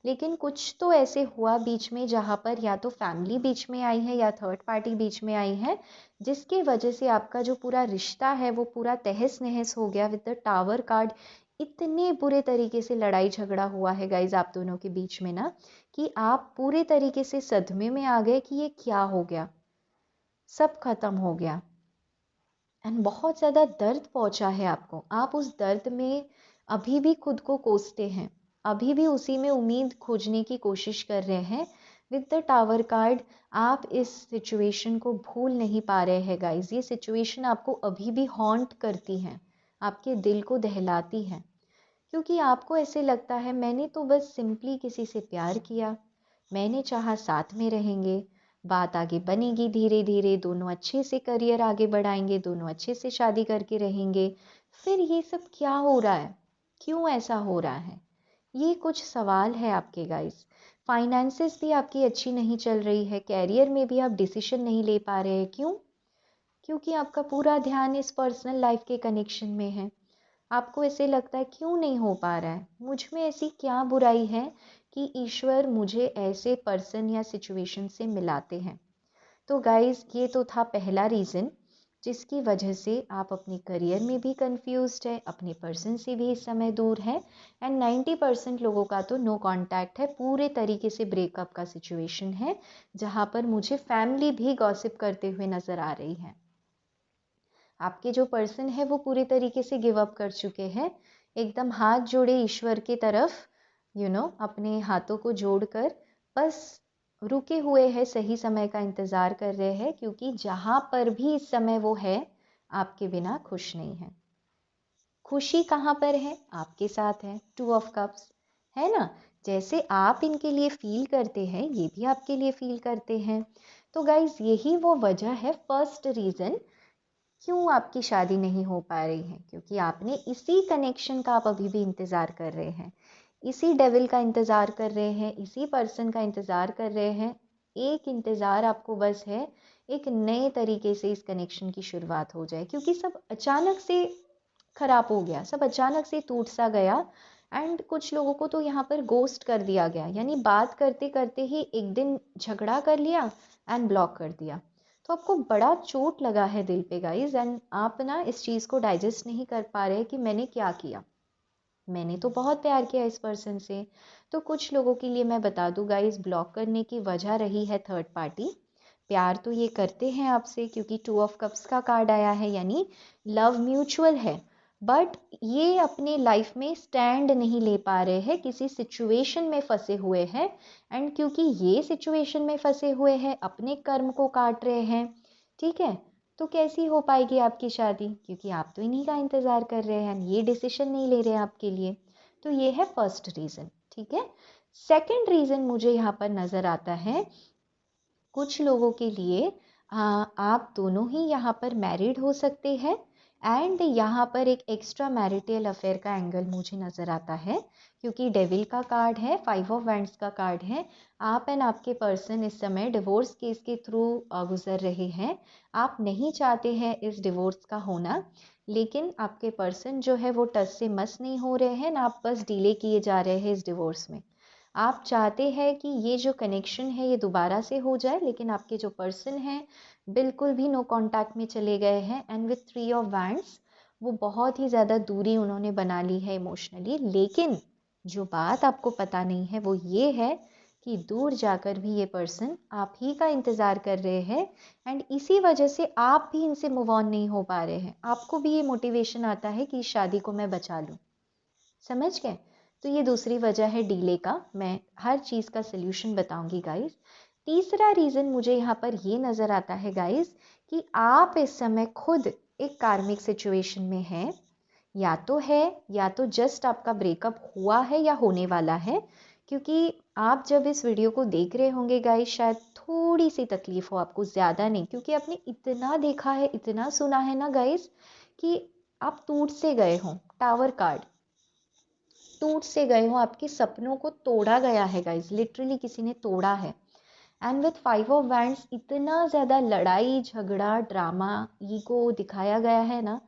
लेकिन कुछ तो ऐसे हुआ बीच में जहाँ पर या तो फैमिली बीच में आई है या थर्ड पार्टी बीच में आई है, जिसकी वजह से आपका जो पूरा रिश्ता है वो पूरा तहस नहस हो गया विद द टावर कार्ड। इतने बुरे तरीके से लड़ाई झगड़ा हुआ है गाइज आप दोनों के बीच में ना, कि आप पूरे तरीके से सदमे में आ गए कि ये क्या हो गया, सब खत्म हो गया। एंड बहुत ज़्यादा दर्द पहुंचा है आपको, आप उस दर्द में अभी भी खुद को कोसते हैं, अभी भी उसी में उम्मीद खोजने की कोशिश कर रहे हैं विद द टावर कार्ड। आप इस सिचुएशन को भूल नहीं पा रहे हैं गाइज, ये सिचुएशन आपको अभी भी हॉन्ट करती है, आपके दिल को दहलाती है, क्योंकि आपको ऐसे लगता है मैंने तो बस सिंपली किसी से प्यार किया, मैंने चाहा साथ में रहेंगे, बात आगे बनेगी धीरे धीरे, दोनों अच्छे से करियर आगे बढ़ाएंगे, दोनों अच्छे से शादी करके रहेंगे। फिर ये सब क्या हो रहा है, क्यों ऐसा हो रहा है, ये कुछ सवाल है आपके गाइस। फाइनेंसेस भी आपकी अच्छी नहीं चल रही है, कैरियर में भी आप डिसीजन नहीं ले पा रहे हैं। क्यों? क्योंकि आपका पूरा ध्यान इस पर्सनल लाइफ के कनेक्शन में है। आपको ऐसे लगता है क्यों नहीं हो पा रहा है, मुझ में ऐसी क्या बुराई है कि ईश्वर मुझे ऐसे पर्सन या सिचुएशन से मिलाते हैं। तो गाइस, ये तो था पहला रीज़न जिसकी वजह से आप अपने करियर में भी कंफ्यूज्ड है, अपने पर्सन से भी इस समय दूर है। एंड 90% लोगों का तो नो कांटेक्ट है, पूरे तरीके से ब्रेकअप का सिचुएशन है, जहाँ पर मुझे फैमिली भी गॉसिप करते हुए नज़र आ रही है। आपके जो पर्सन है वो पूरे तरीके से गिव अप कर चुके हैं, एकदम हाथ जोड़े ईश्वर की तरफ, अपने हाथों को जोड़कर बस रुके हुए हैं, सही समय का इंतज़ार कर रहे हैं, क्योंकि जहाँ पर भी इस समय वो है आपके बिना खुश नहीं है। खुशी कहाँ पर है? आपके साथ है। 2 ऑफ कप्स है ना। जैसे आप इनके लिए फील करते हैं, ये भी आपके लिए फील करते हैं। तो गाइज, यही वो वजह है, फर्स्ट रीज़न क्यों आपकी शादी नहीं हो पा रही है, क्योंकि आपने इसी कनेक्शन का आप अभी भी इंतज़ार कर रहे हैं, इसी डेविल का इंतज़ार कर रहे हैं, इसी पर्सन का इंतज़ार कर रहे हैं। एक इंतज़ार आपको बस है, एक नए तरीके से इस कनेक्शन की शुरुआत हो जाए, क्योंकि सब अचानक से खराब हो गया, सब अचानक से टूट सा गया। एंड कुछ लोगों को तो यहाँ पर गोस्ट कर दिया गया, यानी बात करते करते ही एक दिन झगड़ा कर लिया एंड ब्लॉक कर दिया। तो आपको बड़ा चोट लगा है दिल पे गाइज, एंड आप ना इस चीज़ को डाइजेस्ट नहीं कर पा रहे कि मैंने क्या किया। मैंने तो बहुत प्यार किया इस पर्सन से। तो कुछ लोगों के लिए मैं बता दूं गाइज, ब्लॉक करने की वजह रही है थर्ड पार्टी। प्यार तो ये करते हैं आपसे, क्योंकि 2 ऑफ कप्स का कार्ड आया है, यानी लव म्यूचुअल है। बट ये अपने लाइफ में स्टैंड नहीं ले पा रहे हैं, किसी सिचुएशन में फंसे हुए हैं। एंड क्योंकि ये सिचुएशन में फंसे हुए हैं, अपने कर्म को काट रहे हैं, ठीक है, तो कैसी हो पाएगी आपकी शादी, क्योंकि आप तो इन्हीं का इंतज़ार कर रहे हैं, ये डिसीजन नहीं ले रहे हैं आपके लिए। तो ये है फर्स्ट रीज़न, ठीक है। सेकंड रीज़न मुझे यहाँ पर नज़र आता है, कुछ लोगों के लिए आप दोनों ही यहाँ पर मैरिड हो सकते हैं, एंड यहाँ पर एक एक्स्ट्रा मैरिटल अफेयर का एंगल मुझे नज़र आता है, क्योंकि डेविल का कार्ड है, 5 ऑफ वैंड्स का कार्ड है। आप एंड आपके पर्सन इस समय डिवोर्स केस के थ्रू गुजर रहे हैं। आप नहीं चाहते हैं इस डिवोर्स का होना, लेकिन आपके पर्सन जो है वो टस से मस नहीं हो रहे हैं ना, आप बस डिले किए जा रहे हैं इस डिवोर्स में। आप चाहते हैं कि ये जो कनेक्शन है ये दोबारा से हो जाए, लेकिन आपके जो पर्सन हैं बिल्कुल भी नो कांटेक्ट में चले गए हैं। एंड विथ 3 ऑफ वैंड्स वो बहुत ही ज़्यादा दूरी उन्होंने बना ली है इमोशनली। लेकिन जो बात आपको पता नहीं है वो ये है कि दूर जाकर भी ये पर्सन आप ही का इंतज़ार कर रहे हैं, एंड इसी वजह से आप भी इनसे मूव ऑन नहीं हो पा रहे हैं। आपको भी ये मोटिवेशन आता है कि इस शादी को मैं बचा लूँ। समझ गए? तो ये दूसरी वजह है डीले का। मैं हर चीज़ का सल्यूशन बताऊंगी गाइस। तीसरा रीज़न मुझे यहाँ पर ये नज़र आता है गाइस, कि आप इस समय खुद एक कार्मिक सिचुएशन में हैं, या तो है या तो जस्ट आपका ब्रेकअप हुआ है या होने वाला है। क्योंकि आप जब इस वीडियो को देख रहे होंगे गाइस, शायद थोड़ी सी तकलीफ हो आपको, ज़्यादा नहीं, क्योंकि आपने इतना देखा है, इतना सुना है ना गाइस, कि आप टूट से गए हों। टावर कार्ड, टूट से गए हो, आपके सपनों को तोड़ा गया है गाइस, लिटरली किसी ने तोड़ा है। एंड विथ 5 ऑफ वैंड्स इतना ज़्यादा लड़ाई झगड़ा ड्रामा ईगो दिखाया गया है ना,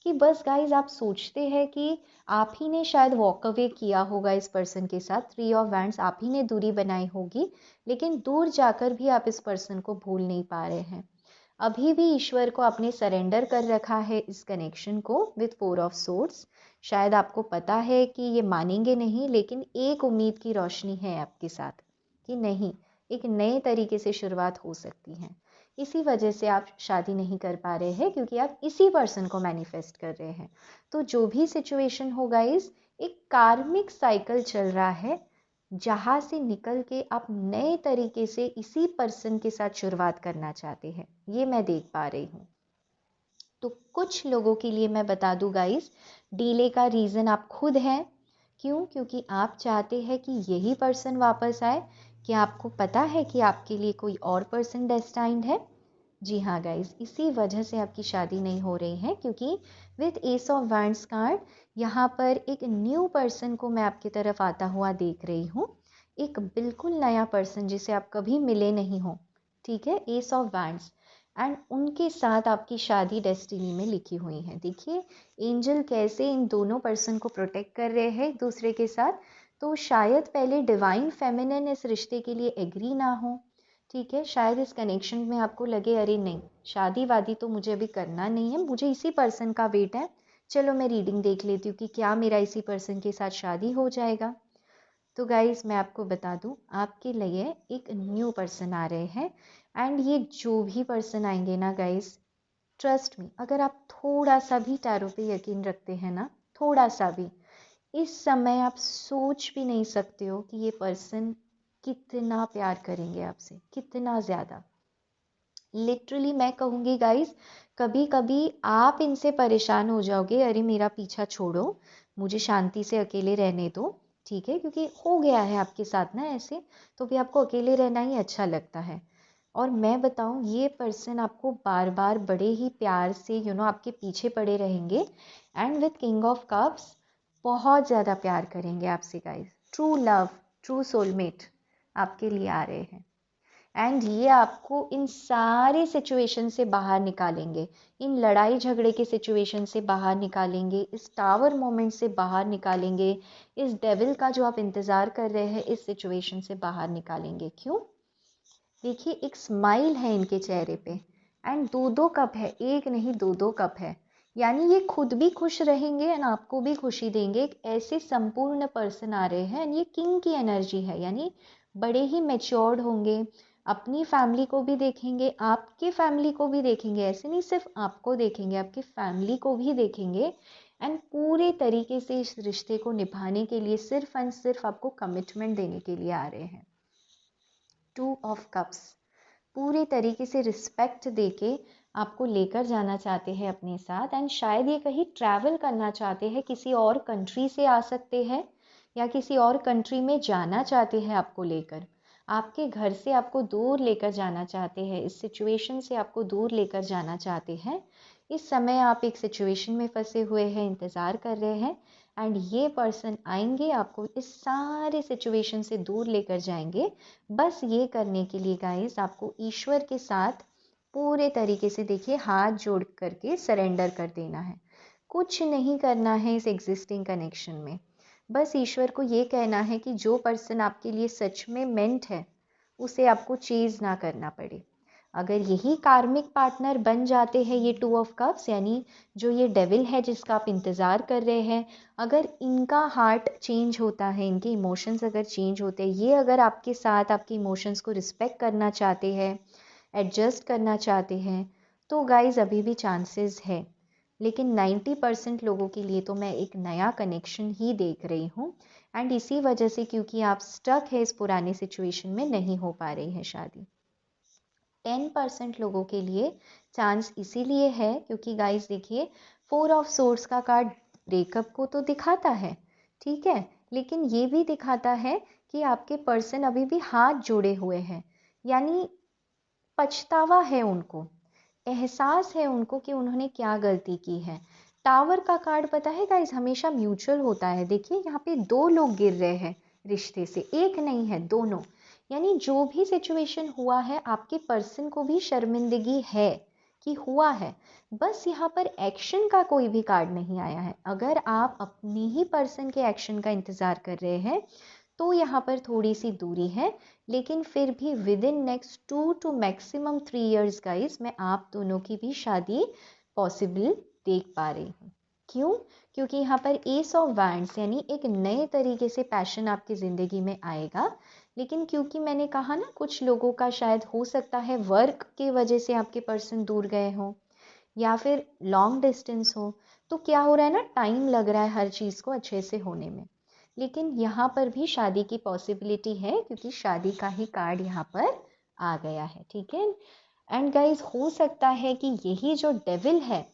कि बस गाइज आप सोचते हैं कि आप ही ने शायद वॉक अवे किया होगा इस पर्सन के साथ। 3 ऑफ वैंड्स, आप ही ने दूरी बनाई होगी, लेकिन दूर जाकर भी आप इस पर्सन को भूल नहीं पा रहे हैं। अभी भी ईश्वर को आपने सरेंडर कर रखा है इस कनेक्शन को विथ 4 ऑफ सोर्ड्स। शायद आपको पता है कि ये मानेंगे नहीं, लेकिन एक उम्मीद की रोशनी है आपके साथ कि नहीं, एक नए तरीके से शुरुआत हो सकती है। इसी वजह से आप शादी नहीं कर पा रहे हैं, क्योंकि आप इसी पर्सन को मैनिफेस्ट कर रहे हैं। तो जो भी सिचुएशन हो गाइस, एक कार्मिक साइकिल चल रहा है, जहाँ से निकल के आप नए तरीके से इसी पर्सन के साथ शुरुआत करना चाहते हैं, ये मैं देख पा रही हूँ। तो कुछ लोगों के लिए मैं बता दूँ गाइस, डीले का रीज़न आप खुद हैं। क्यों? क्योंकि आप चाहते हैं कि यही पर्सन वापस आए। कि आपको पता है कि आपके लिए कोई और पर्सन डेस्टाइंड है? जी हाँ गाइस, इसी वजह से आपकी शादी नहीं हो रही है, क्योंकि with S of wands card यहाँ पर एक न्यू पर्सन को मैं आपकी तरफ आता हुआ देख रही हूँ। एक बिल्कुल नया पर्सन जिसे आप कभी मिले नहीं हो, ठीक है, एस ऑफ वैंड्स, एंड उनके साथ आपकी शादी डेस्टिनी में लिखी हुई है। देखिए एंजल कैसे इन दोनों पर्सन को प्रोटेक्ट कर रहे हैं एक दूसरे के साथ। तो शायद पहले डिवाइन फेमिनिन इस रिश्ते के लिए एग्री ना हो, ठीक है, शायद इस कनेक्शन में आपको लगे अरे नहीं, शादी वादी तो मुझे अभी करना नहीं है, मुझे इसी पर्सन का वेट है, चलो मैं रीडिंग देख लेती हूँ कि क्या मेरा इसी पर्सन के साथ शादी हो जाएगा। तो गाइस मैं आपको बता दूँ, आपके लिए एक न्यू पर्सन आ रहे हैं, एंड ये जो भी पर्सन आएंगे ना गाइस, ट्रस्ट मी, अगर आप थोड़ा सा भी टैरो पे यकीन रखते हैं ना, थोड़ा सा भी, इस समय आप सोच भी नहीं सकते हो कि ये पर्सन कितना प्यार करेंगे आपसे, कितना ज़्यादा। लिटरली मैं कहूँगी गाइस, कभी कभी आप इनसे परेशान हो जाओगे, अरे मेरा पीछा छोड़ो, मुझे शांति से अकेले रहने दो, ठीक है, क्योंकि हो गया है आपके साथ ना ऐसे, तो भी आपको अकेले रहना ही अच्छा लगता है। और मैं बताऊं, ये पर्सन आपको बार बार बड़े ही प्यार से आपके पीछे पड़े रहेंगे, and with king of cups बहुत ज़्यादा प्यार करेंगे आपसे guys. True love, true soulmate आपके लिए आ रहे हैं, एंड ये आपको इन सारे सिचुएशन से बाहर निकालेंगे, इन लड़ाई झगड़े के सिचुएशन से बाहर निकालेंगे, इस टावर मोमेंट से बाहर निकालेंगे, इस डेविल का जो आप इंतज़ार कर रहे हैं इस सिचुएशन से बाहर निकालेंगे। क्यों? देखिए एक स्माइल है इनके चेहरे पे, एंड दो दो कप है, एक नहीं दो दो कप है, यानी ये खुद भी खुश रहेंगे एंड आपको भी खुशी देंगे। एक ऐसे संपूर्ण पर्सन आ रहे हैं, ये किंग की एनर्जी है, यानी बड़े ही मैच्योर्ड होंगे, अपनी फैमिली को भी देखेंगे, आपके फैमिली को भी देखेंगे, ऐसे नहीं सिर्फ आपको देखेंगे, आपकी फैमिली को भी देखेंगे, एंड पूरे तरीके से इस रिश्ते को निभाने के लिए सिर्फ एंड सिर्फ आपको कमिटमेंट देने के लिए आ रहे हैं। टू ऑफ कप्स पूरे तरीके से रिस्पेक्ट देके आपको लेकर जाना चाहते हैं अपने साथ, एंड शायद ये कहीं ट्रैवल करना चाहते हैं, किसी और कंट्री से आ सकते हैं, या किसी और कंट्री में जाना चाहते हैं आपको लेकर, आपके घर से आपको दूर लेकर जाना चाहते हैं, इस सिचुएशन से आपको दूर लेकर जाना चाहते हैं। इस समय आप एक सिचुएशन में फंसे हुए हैं, इंतज़ार कर रहे हैं, एंड ये पर्सन आएंगे, आपको इस सारे सिचुएशन से दूर लेकर जाएंगे। बस ये करने के लिए गाइस आपको ईश्वर के साथ पूरे तरीके से देखिए हाथ जोड़ करके सरेंडर कर देना है। कुछ नहीं करना है इस एग्जिस्टिंग कनेक्शन में, बस ईश्वर को ये कहना है कि जो पर्सन आपके लिए सच में मेंट है उसे आपको चेज ना करना पड़े। अगर यही कार्मिक पार्टनर बन जाते हैं ये टू ऑफ कप्स, यानी जो ये डेविल है जिसका आप इंतज़ार कर रहे हैं, अगर इनका हार्ट चेंज होता है, इनके इमोशंस अगर चेंज होते हैं, ये अगर आपके साथ आपके इमोशंस को रिस्पेक्ट करना चाहते हैं, एडजस्ट करना चाहते हैं, तो गाइज अभी भी चांसेस है। लेकिन 90% लोगों के लिए तो मैं एक नया कनेक्शन ही देख रही हूँ, एंड इसी वजह से क्योंकि आप स्टक है इस पुराने सिचुएशन में, नहीं हो पा रही है शादी। 10% लोगों के लिए चांस इसीलिए है क्योंकि गाइस देखिए, 4 ऑफ सोर्ड्स का कार्ड ब्रेकअप को तो दिखाता है, ठीक है, लेकिन ये भी दिखाता है कि आपके पर्सन अभी भी हाथ जोड़े हुए हैं, यानी पछतावा है उनको, एहसास है उनको कि उन्होंने क्या गलती की है। टावर का कार्ड पता है गाइस हमेशा म्यूचुअल होता है, देखिए यहाँ पे 2 लोग गिर रहे हैं रिश्ते से, एक नहीं है, दोनों, यानी जो भी सिचुएशन हुआ है आपके पर्सन को भी शर्मिंदगी है कि हुआ है, बस यहाँ पर एक्शन का कोई भी कार्ड नहीं आया है। अगर आप अपनी ही पर्सन के एक्शन का इंतजार कर रहे हैं तो यहाँ पर थोड़ी सी दूरी है, लेकिन फिर भी with in next 2 to maximum 3 years guys, मैं आप दोनों की भी शादी पॉसिबल देख पा रही हूँ। क्यों? क्योंकि यहाँ पर एस ऑफ वैंड्स यानी एक नए तरीके से पैशन आपकी ज़िंदगी में आएगा, लेकिन क्योंकि मैंने कहा ना कुछ लोगों का शायद हो सकता है वर्क के वजह से आपके पर्सन दूर गए हों, या फिर लॉन्ग डिस्टेंस हो, तो क्या हो रहा है ना, टाइम लग रहा है हर चीज़ को अच्छे से होने में। लेकिन यहाँ पर भी शादी की पॉसिबिलिटी है क्योंकि शादी का ही कार्ड यहाँ पर आ गया है, ठीक है। एंड गाइज हो सकता है कि यही जो डेविल है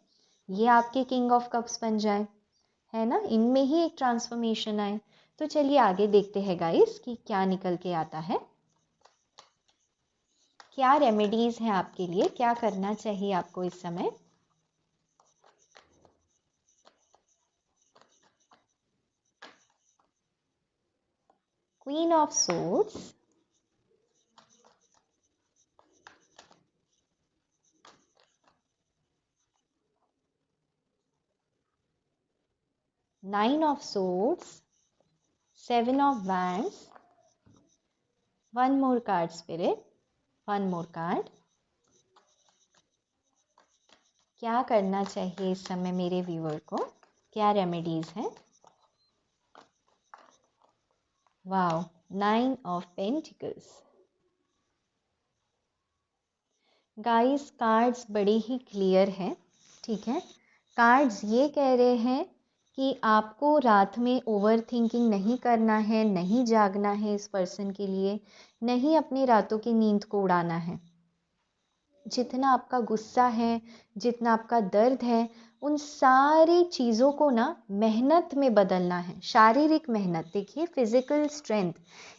ये आपके किंग ऑफ कप्स बन जाए, है ना, इनमें ही एक ट्रांसफॉर्मेशन आए। तो चलिए आगे देखते हैं गाइज कि क्या निकल के आता है। क्या रेमेडीज़ हैं आपके लिए, क्या करना चाहिए आपको इस समय। Queen of swords, 9 of swords, 7 of wands, one more card spirit, one more card। क्या करना चाहिए इस समय मेरे व्यूअर को, क्या रेमेडीज हैं। Wow, 9 of pentacles. Guys cards बड़े ही क्लियर हैं, ठीक है। कार्ड्स ये कह रहे हैं कि आपको रात में ओवर थिंकिंग नहीं करना है, नहीं जागना है इस पर्सन के लिए, नहीं अपनी रातों की नींद को उड़ाना है। जितना आपका गुस्सा है, जितना आपका दर्द है, उन सारी चीज़ों को ना मेहनत में बदलना है, शारीरिक मेहनत। देखिए, फिजिकल स्ट्रेंथ,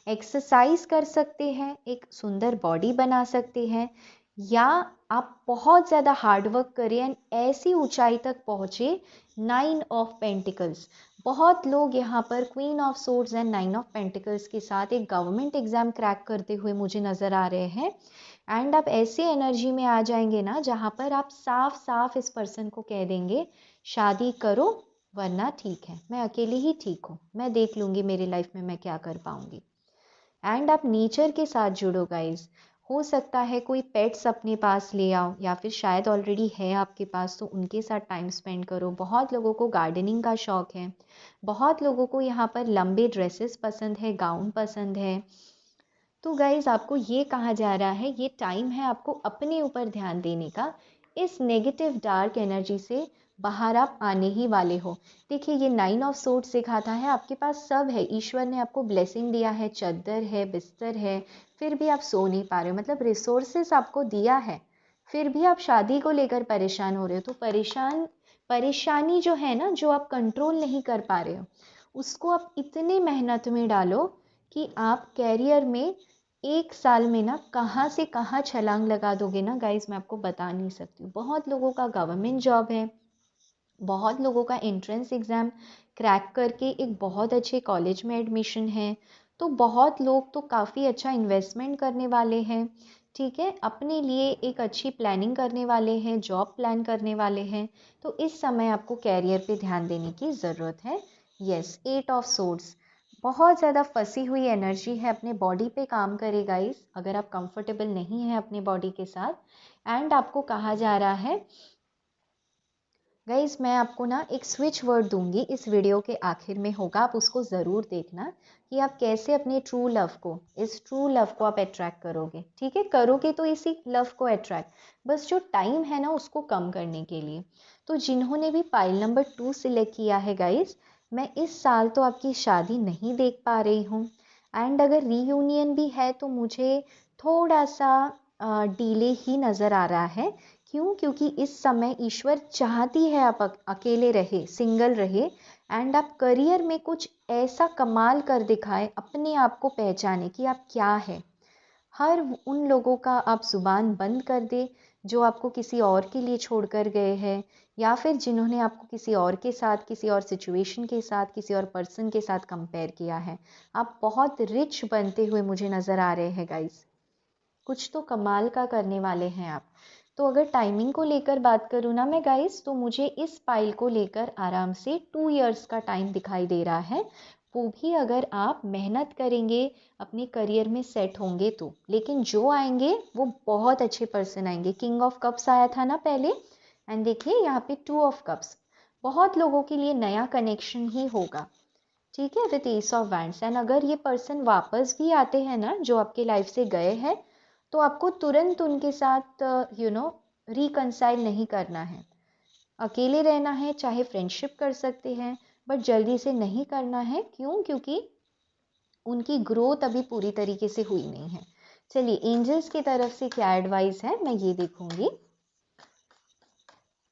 एक्सरसाइज कर सकते हैं, एक सुंदर बॉडी बना सकते हैं, या आप बहुत ज़्यादा हार्डवर्क करें एंड ऐसी ऊंचाई तक पहुँचे। 9 ऑफ पेंटिकल्स, बहुत लोग यहाँ पर queen of swords and 9 of pentacles के साथ एक गवर्नमेंट एग्ज़ाम क्रैक करते हुए मुझे नज़र आ रहे हैं। एंड आप ऐसे एनर्जी में आ जाएंगे ना जहाँ पर आप साफ साफ इस पर्सन को कह देंगे, शादी करो वरना ठीक है, मैं अकेली ही ठीक हूँ, मैं देख लूँगी मेरी लाइफ में मैं क्या कर पाऊँगी। एंड आप नेचर के साथ जुड़ो गाइज। हो सकता है कोई पेट्स अपने पास ले आओ, या फिर शायद ऑलरेडी है आपके पास तो उनके साथ टाइम स्पेंड करो। बहुत लोगों को गार्डनिंग का शौक है, बहुत लोगों को यहाँ पर लंबे ड्रेसेस पसंद है, गाउन पसंद है। तो गाइज आपको ये कहा जा रहा है, ये टाइम है आपको अपने ऊपर ध्यान देने का। इस नेगेटिव डार्क एनर्जी से बाहर आप आने ही वाले हो। देखिए, ये 9 ऑफ सोर्ड्स सिखाता है आपके पास सब है, ईश्वर ने आपको ब्लेसिंग दिया है, चद्दर है, बिस्तर है, फिर भी आप सो नहीं पा रहे हो, मतलब रिसोर्सेस आपको दिया है, फिर भी आप शादी को लेकर परेशान हो रहे हो। तो परेशानी जो है ना, जो आप कंट्रोल नहीं कर पा रहे हो, उसको आप इतने मेहनत में डालो कि आप कैरियर में 1 साल में ना कहाँ से कहाँ छलांग लगा दोगे ना गाइज, मैं आपको बता नहीं सकती हूँ। बहुत लोगों का गवर्नमेंट जॉब है, बहुत लोगों का एंट्रेंस एग्ज़ाम क्रैक करके एक बहुत अच्छे कॉलेज में एडमिशन है, तो बहुत लोग तो काफ़ी अच्छा इन्वेस्टमेंट करने वाले हैं, ठीक है, अपने लिए एक अच्छी प्लानिंग करने वाले हैं, जॉब प्लान करने वाले हैं। तो इस समय आपको कैरियर पे ध्यान देने की ज़रूरत है। यस, 8 ऑफ सोर्ड्स, बहुत ज़्यादा फंसी हुई एनर्जी है, अपने बॉडी पे काम करे गाइस, अगर आप कंफर्टेबल नहीं हैं अपने बॉडी के साथ। एंड आपको कहा जा रहा है गाइस, मैं आपको ना एक स्विच वर्ड दूंगी, इस वीडियो के आखिर में होगा, आप उसको ज़रूर देखना कि आप कैसे अपने ट्रू लव को, इस ट्रू लव को आप अट्रैक्ट करोगे, ठीक है। करोगे तो इसी लव को अट्रैक्ट, बस जो टाइम है ना उसको कम करने के लिए। तो जिन्होंने भी पाइल नंबर 2 सिलेक्ट किया है गाइस, मैं इस साल तो आपकी शादी नहीं देख पा रही हूँ। एंड अगर रीयूनियन भी है तो मुझे थोड़ा सा डिले ही नज़र आ रहा है। क्यों? क्योंकि इस समय ईश्वर चाहती है आप अकेले रहे, सिंगल रहे, एंड आप करियर में कुछ ऐसा कमाल कर दिखाए, अपने आप को पहचाने कि आप क्या है। हर उन लोगों का आप ज़ुबान बंद कर दे जो आपको किसी और के लिए छोड़ कर गए हैं, या फिर जिन्होंने आपको किसी और के साथ, किसी और सिचुएशन के साथ, किसी और पर्सन के साथ कंपेयर किया है। आप बहुत रिच बनते हुए मुझे नज़र आ रहे हैं गाइस, कुछ तो कमाल का करने वाले हैं आप। तो अगर टाइमिंग को लेकर बात करूँ ना मैं गाइस, तो मुझे इस पाइल को लेकर आराम से 2 इयर्स का टाइम दिखाई दे रहा है, वो भी अगर आप मेहनत करेंगे, अपने करियर में सेट होंगे तो। लेकिन जो आएंगे वो बहुत अच्छे पर्सन आएंगे। किंग ऑफ कप्स आया था ना पहले, एंड देखिए यहाँ पे 2 ऑफ कप्स, बहुत लोगों के लिए नया कनेक्शन ही होगा, ठीक है, with S of wands. And अगर ये पर्सन वापस भी आते हैं ना जो आपके लाइफ से गए हैं, तो आपको तुरंत उनके साथ रिकंसाइल नहीं करना है, अकेले रहना है, चाहे फ्रेंडशिप कर सकते हैं, बट जल्दी से नहीं करना है। क्यों? क्योंकि उनकी ग्रोथ अभी पूरी तरीके से हुई नहीं है। चलिए, एंजल्स की तरफ से क्या एडवाइस है मैं ये देखूंगी।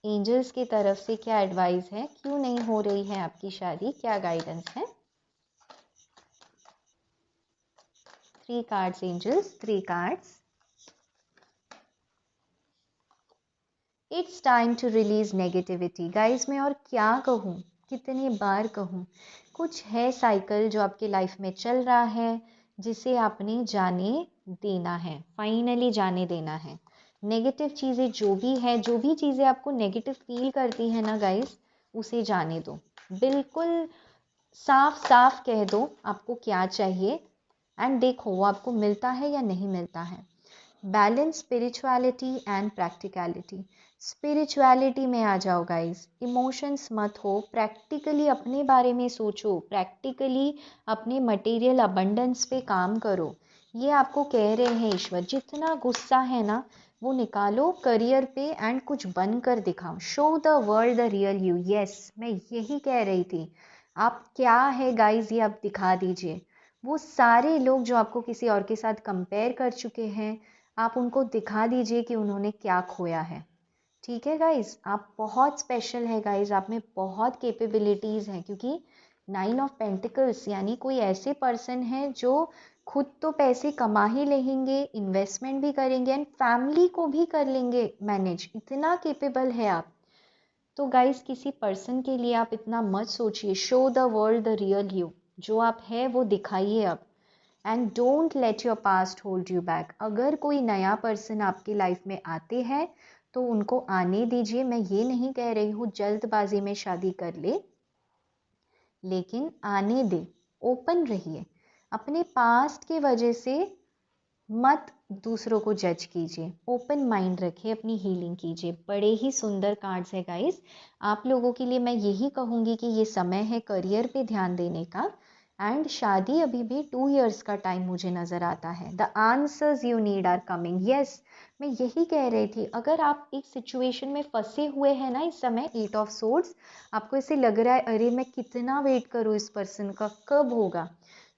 एंजल्स की तरफ से क्या एडवाइस है, क्यों नहीं हो रही है आपकी शादी, क्या गाइडेंस है। 3 cards angels, 3 cards. It's time to release negativity. Guys मैं और क्या कहूँ, कितनी बार कहूँ, कुछ है साइकिल जो आपके लाइफ में चल रहा है जिसे आपने जाने देना है, फाइनली जाने देना है। नेगेटिव चीज़ें जो भी है, जो भी चीज़ें आपको नेगेटिव फील करती है ना गाइस, उसे जाने दो। बिल्कुल साफ साफ कह दो आपको क्या चाहिए एंड देखो वो आपको मिलता है या नहीं मिलता है। Balance spirituality and practicality. Spirituality में आ जाओ गाइस, इमोशंस मत हो, प्रैक्टिकली अपने बारे में सोचो, प्रैक्टिकली अपने मटेरियल अबंडेंस पे काम करो। ये आपको कह रहे हैं ईश्वर, जितना गुस्सा है ना वो निकालो करियर पे एंड कुछ बन कर दिखाओ। Show the world the real you. Yes मैं यही कह रही थी, आप क्या है गाइस ये आप दिखा दीजिए। वो सारे लोग जो आपको किसी और के साथ कंपेयर कर चुके हैं, आप उनको दिखा दीजिए कि उन्होंने क्या खोया है। ठीक है गाइज, आप बहुत स्पेशल है गाइज, आप में बहुत कैपेबिलिटीज़ हैं, क्योंकि 9 ऑफ पेंटिकल्स यानी कोई ऐसे पर्सन है जो खुद तो पैसे कमा ही लेंगे, इन्वेस्टमेंट भी करेंगे एंड फैमिली को भी कर लेंगे मैनेज, इतना कैपेबल है आप। तो गाइस किसी पर्सन के लिए आप इतना मत सोचिए, show the world the real you, जो आप है वो दिखाइए अब। And don't let your past hold you back. अगर कोई नया पर्सन आपकी लाइफ में आते हैं तो उनको आने दीजिए। मैं ये नहीं कह रही हूँ जल्दबाजी में शादी कर ले, लेकिन आने दे, ओपन रहिए। अपने पास्ट की वजह से मत दूसरों को जज कीजिए, ओपन माइंड रखिए, अपनी हीलिंग कीजिए। बड़े ही सुंदर कार्ड्स है गाइस। आप लोगों के लिए मैं यही कहूँगी कि ये समय है करियर पे ध्यान देने का एंड शादी अभी भी 2 इयर्स का टाइम मुझे नज़र आता है। The answers you need are coming. Yes मैं यही कह रही थी, अगर आप एक सिचुएशन में फंसे हुए हैं ना इस समय, 8 ऑफ सोर्ड्स, आपको ऐसे लग रहा है अरे मैं कितना वेट करूँ इस पर्सन का, कब होगा,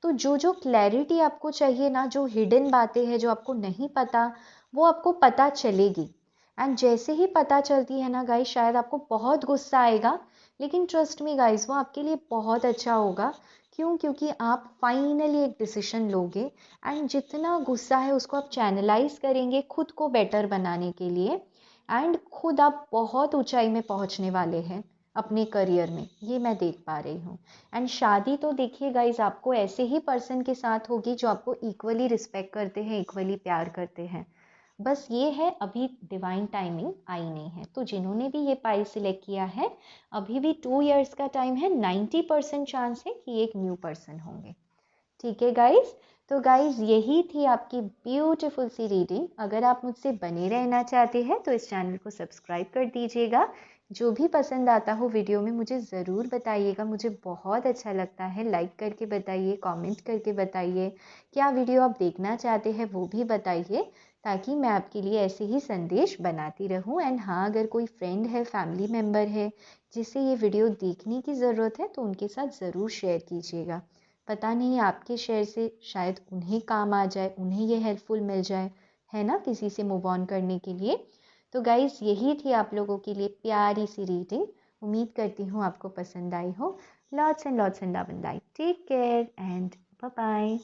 तो जो जो क्लैरिटी आपको चाहिए ना, जो हिडन बातें हैं जो आपको नहीं पता, वो आपको पता चलेगी। एंड जैसे ही पता चलती है ना गाइस, शायद आपको बहुत गुस्सा आएगा, लेकिन ट्रस्ट मी गाइस वो आपके लिए बहुत अच्छा होगा। क्यों? क्योंकि आप फाइनली एक डिसीजन लोगे एंड जितना गुस्सा है उसको आप चैनलाइज करेंगे खुद को बेटर बनाने के लिए एंड खुद आप बहुत ऊंचाई में पहुंचने वाले हैं अपने करियर में, ये मैं देख पा रही हूँ। एंड शादी तो देखिए गाइज आपको ऐसे ही पर्सन के साथ होगी जो आपको इक्वली रिस्पेक्ट करते हैं, इक्वली प्यार करते हैं। बस ये है अभी डिवाइन टाइमिंग आई नहीं है। तो जिन्होंने भी ये पाई सिलेक्ट किया है, अभी भी 2 इयर्स का टाइम है, 90% चांस है कि एक न्यू पर्सन होंगे। ठीक है गाइज, तो गाइज यही थी आपकी ब्यूटीफुल सी रीडिंग। अगर आप मुझसे बने रहना चाहते हैं तो इस चैनल को सब्सक्राइब कर दीजिएगा। जो भी पसंद आता हो वीडियो में मुझे ज़रूर बताइएगा, मुझे बहुत अच्छा लगता है। लाइक करके बताइए, कमेंट करके बताइए, क्या वीडियो आप देखना चाहते हैं वो भी बताइए, ताकि मैं आपके लिए ऐसे ही संदेश बनाती रहूं। एंड हाँ, अगर कोई फ्रेंड है, फैमिली मेम्बर है जिसे ये वीडियो देखने की ज़रूरत है तो उनके साथ ज़रूर शेयर कीजिएगा। पता नहीं आपके शेयर से शायद उन्हें काम आ जाए, उन्हें ये हेल्पफुल मिल जाए, है ना, किसी से मूव ऑन करने के लिए। तो गाइज यही थी आप लोगों के लिए प्यारी सी रीडिंग। उम्मीद करती हूँ आपको पसंद आई हो। Lots and lots and love and light. Take care and bye bye.